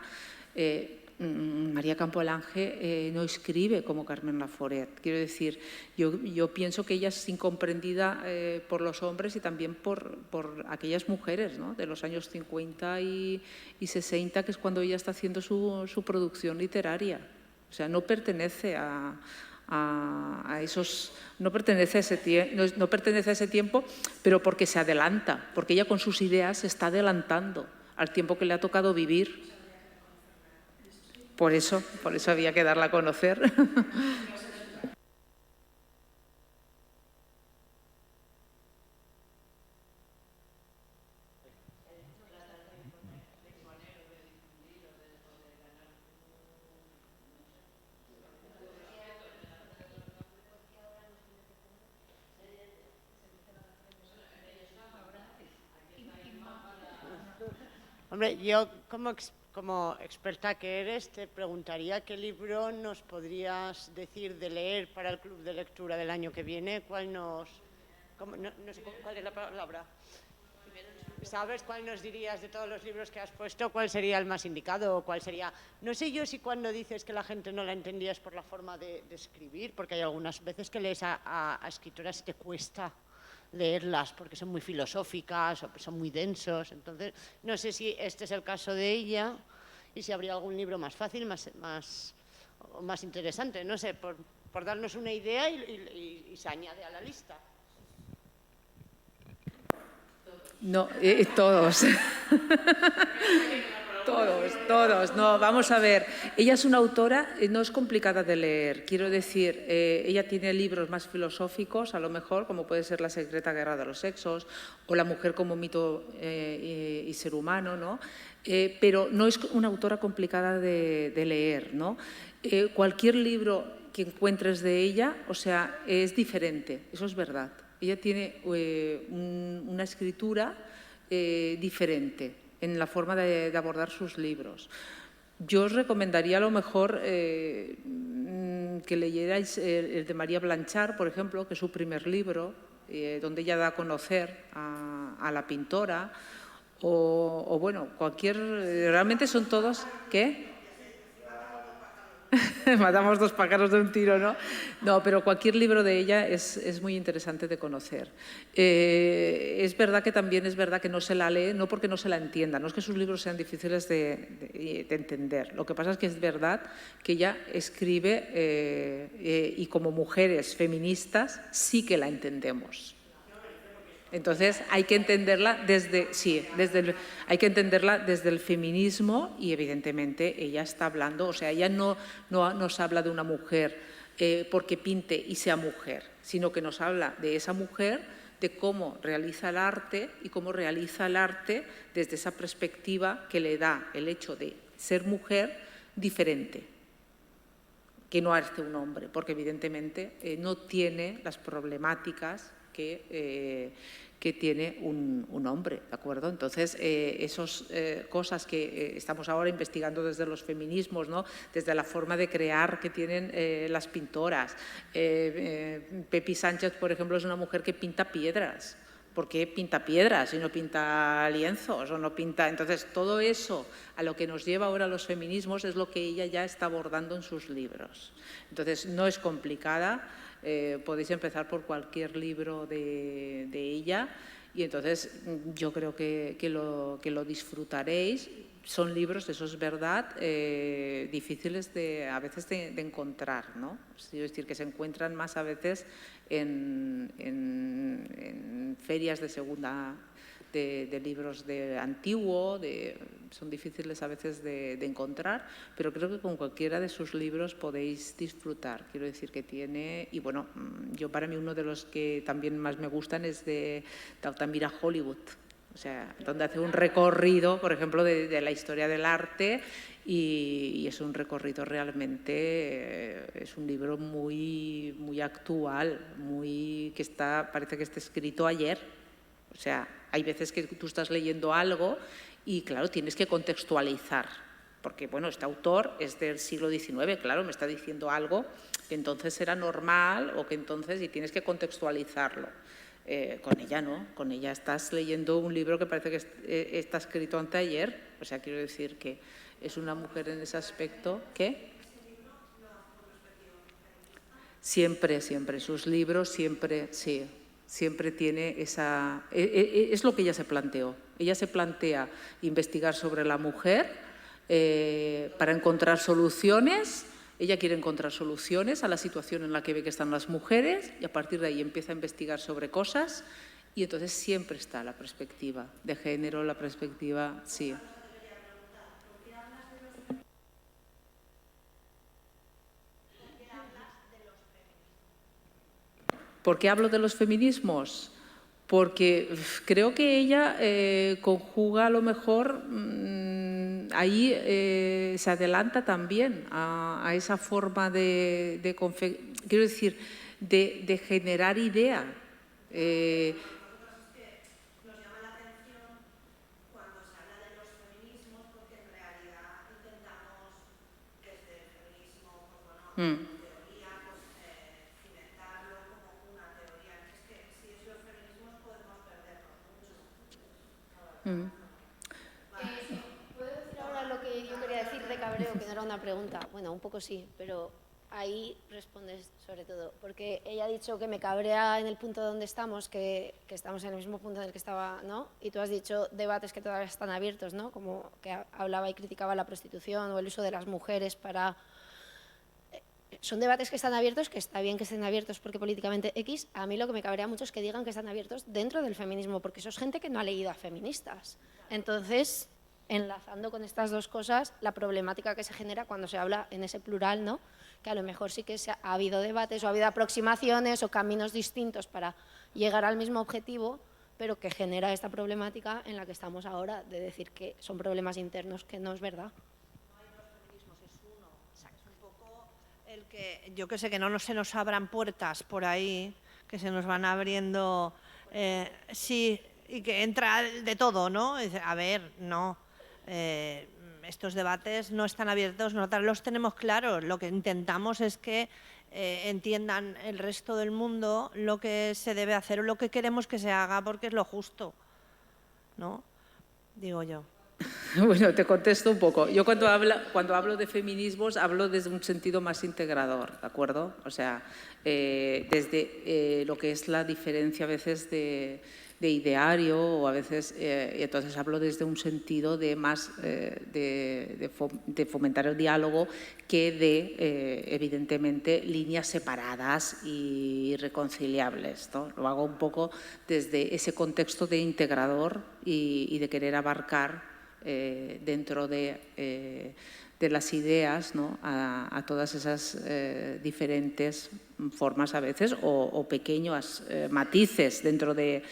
Speaker 2: María Campolange no escribe como Carmen Laforet. Quiero decir, yo pienso que ella es incomprendida por los hombres y también por aquellas mujeres, ¿no?, de los años 50 y 60, que es cuando ella está haciendo su producción literaria. O sea, no pertenece a esos… No pertenece a ese tiempo, pero porque se adelanta, porque ella con sus ideas se está adelantando al tiempo que le ha tocado vivir. Por eso había que darla a conocer.
Speaker 8: Hombre, yo como experta que eres, te preguntaría qué libro nos podrías decir de leer para el club de lectura del año que viene. No sé cuál es la palabra. ¿Sabes cuál nos dirías de todos los libros que has puesto? ¿Cuál sería el más indicado? ¿Cuál sería? No sé yo si cuando dices que la gente no la entendía es por la forma de escribir, porque hay algunas veces que lees a escritoras y te cuesta leerlas porque son muy filosóficas o son muy densos. Entonces, no sé si este es el caso de ella y si habría algún libro más fácil, más interesante. No sé, por darnos una idea y se añade a la lista.
Speaker 2: No, todos. Todos. No, vamos a ver. Ella es una autora, no es complicada de leer. Quiero decir, ella tiene libros más filosóficos, a lo mejor, como puede ser La secreta guerra de los sexos o La mujer como mito y ser humano, ¿no? Pero no es una autora complicada de leer, ¿no? Cualquier libro que encuentres de ella, o sea, es diferente, eso es verdad. Ella tiene una escritura diferente en la forma de abordar sus libros. Yo os recomendaría a lo mejor que leyerais el de María Blanchard, por ejemplo, que es su primer libro, donde ella da a conocer a la pintora, o bueno, realmente son todos… ¿Qué? Matamos dos pájaros de un tiro, ¿no? No, pero cualquier libro de ella es muy interesante de conocer. Es verdad que también es verdad que no se la lee, no porque no se la entienda, no es que sus libros sean difíciles de entender. Lo que pasa es que es verdad que ella escribe y como mujeres feministas sí que la entendemos. Entonces hay que entenderla desde el feminismo y evidentemente ella está hablando, o sea, ella no nos habla de una mujer porque pinte y sea mujer, sino que nos habla de esa mujer, de cómo realiza el arte y cómo realiza el arte desde esa perspectiva que le da el hecho de ser mujer diferente, que no hace un hombre, porque evidentemente no tiene las problemáticas que tiene un hombre, ¿de acuerdo? Entonces, esas cosas que estamos ahora investigando desde los feminismos, ¿no? Desde la forma de crear que tienen las pintoras. Pepi Sánchez, por ejemplo, es una mujer que pinta piedras. ¿Por qué pinta piedras y no pinta lienzos o no pinta? Entonces, todo eso a lo que nos lleva ahora los feminismos es lo que ella ya está abordando en sus libros. Entonces, no es complicada, podéis empezar por cualquier libro de ella y entonces yo creo que lo disfrutaréis. Son libros, eso es verdad, difíciles a veces de encontrar, ¿no? Es decir, que se encuentran más a veces en ferias de segunda, de libros de antiguo, son difíciles a veces de encontrar, pero creo que con cualquiera de sus libros podéis disfrutar. Quiero decir que tiene, y bueno, yo para mí uno de los que también más me gustan es de Altamira Hollywood. O sea, donde hace un recorrido, por ejemplo, de la historia del arte y es un recorrido realmente, es un libro muy, muy actual, parece que está escrito ayer. O sea, hay veces que tú estás leyendo algo y, claro, tienes que contextualizar, porque, bueno, este autor es del siglo XIX, claro, me está diciendo algo que entonces era normal o que entonces, y tienes que contextualizarlo. Con ella no, con ella estás leyendo un libro que parece que está escrito anteayer, o sea, quiero decir que es una mujer en ese aspecto que siempre, sus libros siempre, sí, siempre tiene esa... Es lo que ella se planteó. Ella se plantea investigar sobre la mujer para encontrar soluciones. Ella quiere encontrar soluciones a la situación en la que ve que están las mujeres y a partir de ahí empieza a investigar sobre cosas y entonces siempre está la perspectiva de género, la perspectiva, sí. ¿Por qué hablo de los feminismos? Porque creo que ella conjuga a lo mejor, ahí se adelanta también a esa forma quiero decir, de generar idea.
Speaker 5: Nos llama la atención cuando se habla de los feminismos porque en realidad intentamos desde el feminismo, teoría, cimentarlo como una teoría. Es que si es los feminismos podemos perdernos mucho.
Speaker 9: ¿Puedo decir ahora lo que yo quería decir de cabreo, que no era una pregunta? Bueno, un poco sí, pero ahí respondes sobre todo, porque ella ha dicho que me cabrea en el punto donde estamos, que estamos en el mismo punto en el que estaba, ¿no? Y tú has dicho debates que todavía están abiertos, ¿no? Como que hablaba y criticaba la prostitución o el uso de las mujeres para... Son debates que están abiertos, que está bien que estén abiertos porque políticamente X. A mí lo que me cabrea mucho es que digan que están abiertos dentro del feminismo, porque eso es gente que no ha leído a feministas. Entonces, enlazando con estas dos cosas, la problemática que se genera cuando se habla en ese plural, ¿no? Que a lo mejor sí que ha habido debates o ha habido aproximaciones o caminos distintos para llegar al mismo objetivo, pero que genera esta problemática en la que estamos ahora, de decir que son problemas internos, que no es verdad.
Speaker 5: No hay dos feminismos, es uno. O sea, es un poco el que, yo que sé, que no se nos abran puertas por ahí, que se nos van abriendo, sí, y que entra de todo, ¿no? A ver, no. Estos debates no están abiertos, no los tenemos claros. Lo que intentamos es que entiendan el resto del mundo lo que se debe hacer o lo que queremos que se haga porque es lo justo, ¿no? Digo yo.
Speaker 2: Bueno, te contesto un poco. Yo cuando hablo de feminismos hablo desde un sentido más integrador, ¿de acuerdo? O sea, desde lo que es la diferencia a veces de ideario o a veces, y entonces hablo desde un sentido de más de fomentar el diálogo que de, evidentemente, líneas separadas y irreconciliables, ¿no? Lo hago un poco desde ese contexto de integrador y de querer abarcar dentro de las ideas, ¿no? a todas esas diferentes formas a veces o pequeños matices dentro de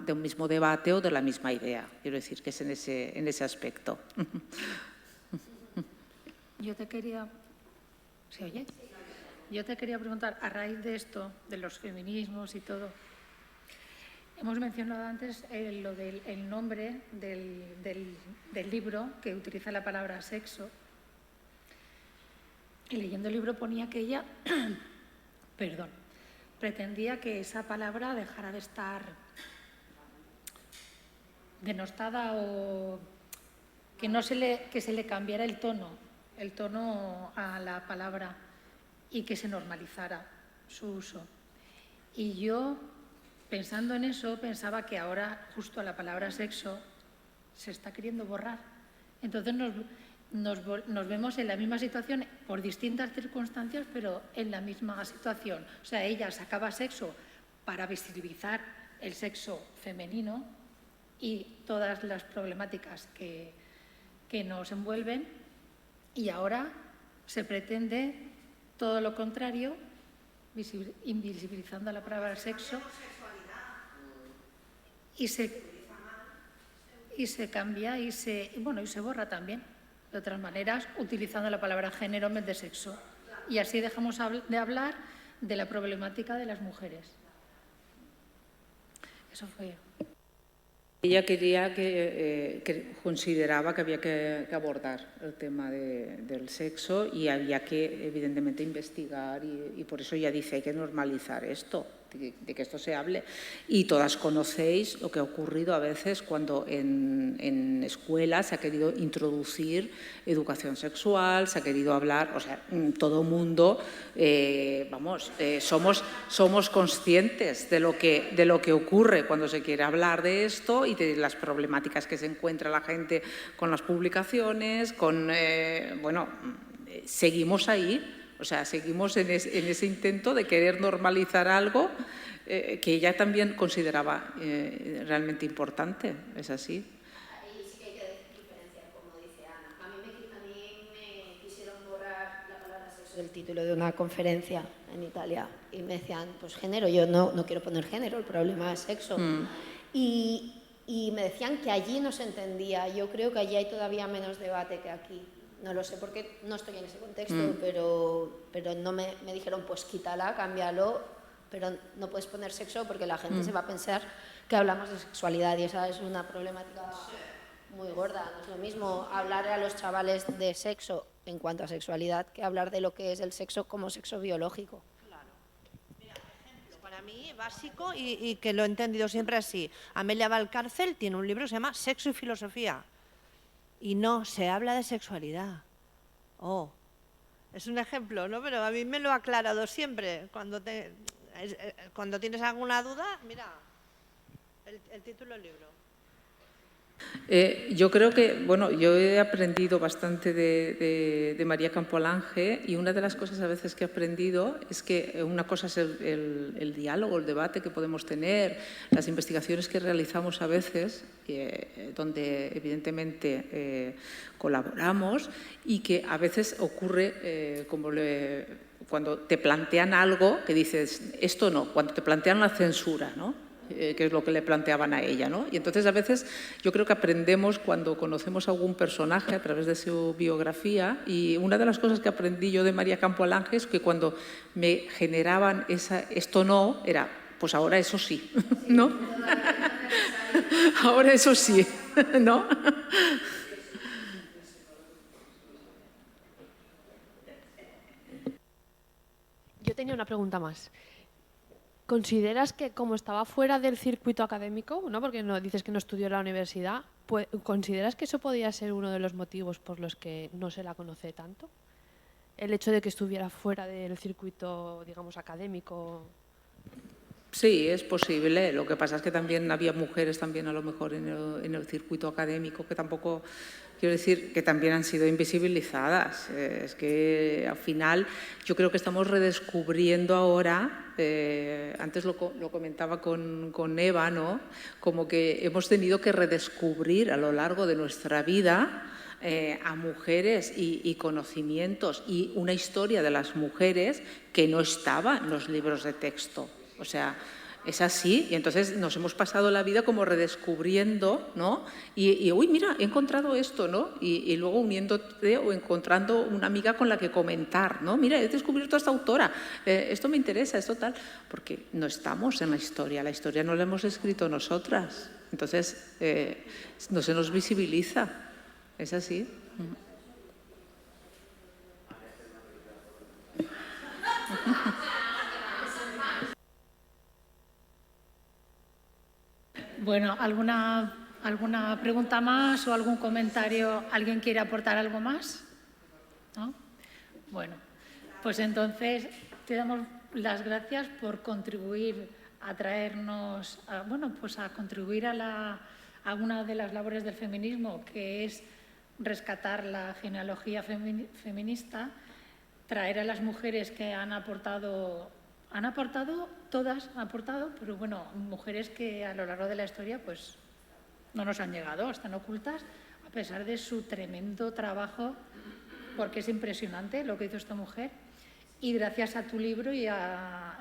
Speaker 2: un mismo debate o de la misma idea. Quiero decir que es en ese aspecto.
Speaker 1: Yo te quería... ¿Se oye? yo te quería preguntar, a raíz de esto, de los feminismos y todo, hemos mencionado antes lo del nombre del libro, que utiliza la palabra sexo. Y leyendo el libro ponía que ella, perdón, pretendía que esa palabra dejara de estar denostada o que se le cambiara el tono a la palabra y que se normalizara su uso. Y yo, pensando en eso, pensaba que ahora justo la palabra sexo se está queriendo borrar. Entonces nos vemos en la misma situación por distintas circunstancias, pero en la misma situación. O sea, ella sacaba sexo para visibilizar el sexo femenino y todas las problemáticas que nos envuelven, y ahora se pretende todo lo contrario, invisibilizando la palabra sexo, y se cambia y se borra también, de otras maneras, utilizando la palabra género en vez de sexo. Y así dejamos de hablar de la problemática de las mujeres. Eso fue.
Speaker 2: Ella quería que consideraba que había que abordar el tema del sexo y había que, evidentemente, investigar y por eso ella dice hay que normalizar esto, de que esto se hable. Y todas conocéis lo que ha ocurrido a veces cuando en escuelas se ha querido introducir educación sexual, se ha querido hablar, o sea, todo mundo, somos conscientes de lo que ocurre cuando se quiere hablar de esto y de las problemáticas que se encuentra la gente con las publicaciones, seguimos ahí. O sea, seguimos en ese intento de querer normalizar algo que ella también consideraba realmente importante. ¿Es así?
Speaker 9: Ahí sí que hay que diferenciar, como dice Ana. A mí me quisieron borrar la palabra sexo del título de una conferencia en Italia y me decían, pues género, yo no quiero poner género, el problema es sexo. Y me decían que allí no se entendía. Yo creo que allí hay todavía menos debate que aquí. No lo sé porque no estoy en ese contexto, pero no me dijeron, pues quítala, cámbialo, pero no puedes poner sexo porque la gente se va a pensar que hablamos de sexualidad y esa es una problemática muy gorda. No es lo mismo hablar a los chavales de sexo en cuanto a sexualidad que hablar de lo que es el sexo como sexo biológico.
Speaker 5: Claro. Mira, ejemplo, para mí básico y que lo he entendido siempre así. Amelia Valcárcel tiene un libro que se llama Sexo y Filosofía. Y no se habla de sexualidad. Es un ejemplo, ¿no? Pero a mí me lo ha aclarado siempre. Cuando tienes alguna duda, mira, el título del libro.
Speaker 2: Yo creo que, yo he aprendido bastante de María Campolange y una de las cosas a veces que he aprendido es que una cosa es el diálogo, el debate que podemos tener, las investigaciones que realizamos a veces, donde evidentemente colaboramos y que a veces ocurre cuando te plantean algo que dices, esto no, cuando te plantean la censura, ¿no? Que es lo que le planteaban a ella, ¿no? Y entonces a veces yo creo que aprendemos cuando conocemos a algún personaje a través de su biografía y una de las cosas que aprendí yo de María Campolange es que cuando me generaban esto no, era, pues ahora eso sí, ¿no? Ahora eso sí, ¿no?
Speaker 10: Yo tenía una pregunta más. ¿Consideras que como estaba fuera del circuito académico, ¿no? Porque no dices que no estudió en la universidad, ¿consideras que eso podía ser uno de los motivos por los que no se la conoce tanto? El hecho de que estuviera fuera del circuito, digamos, académico.
Speaker 2: Sí, es posible. Lo que pasa es que también había mujeres también a lo mejor en el circuito académico que tampoco, quiero decir, que también han sido invisibilizadas. Es que al final yo creo que estamos redescubriendo ahora, antes lo comentaba con Eva, ¿no? Como que hemos tenido que redescubrir a lo largo de nuestra vida a mujeres y conocimientos y una historia de las mujeres que no estaba en los libros de texto. O sea, Es así, y entonces nos hemos pasado la vida como redescubriendo, ¿no? Y uy, mira, he encontrado esto, ¿no? Y luego uniéndote o encontrando una amiga con la que comentar, ¿no? Mira, he descubierto a esta autora, esto me interesa, esto tal, porque no estamos en la historia no la hemos escrito nosotras, entonces no se nos visibiliza, es así.
Speaker 1: Bueno, ¿alguna pregunta más o algún comentario? ¿Alguien quiere aportar algo más? ¿No? Bueno, pues entonces te damos las gracias por contribuir a traernos, a contribuir a una de las labores del feminismo, que es rescatar la genealogía feminista, traer a las mujeres que han aportado, pero bueno, mujeres que a lo largo de la historia pues no nos han llegado, están ocultas, a pesar de su tremendo trabajo, porque es impresionante lo que hizo esta mujer. Y gracias a tu libro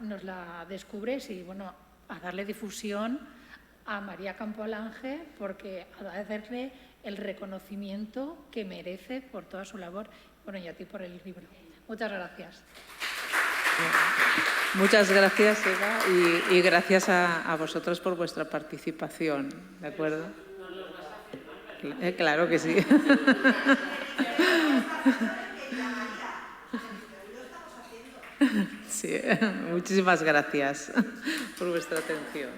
Speaker 1: nos la descubres y bueno, a darle difusión a María Campolange, porque a darle el reconocimiento que merece por toda su labor, bueno, y a ti por el libro. Muchas gracias.
Speaker 2: Muchas gracias, Eva, y gracias a vosotros por vuestra participación, ¿de acuerdo? Claro que sí. Sí, muchísimas gracias por vuestra atención.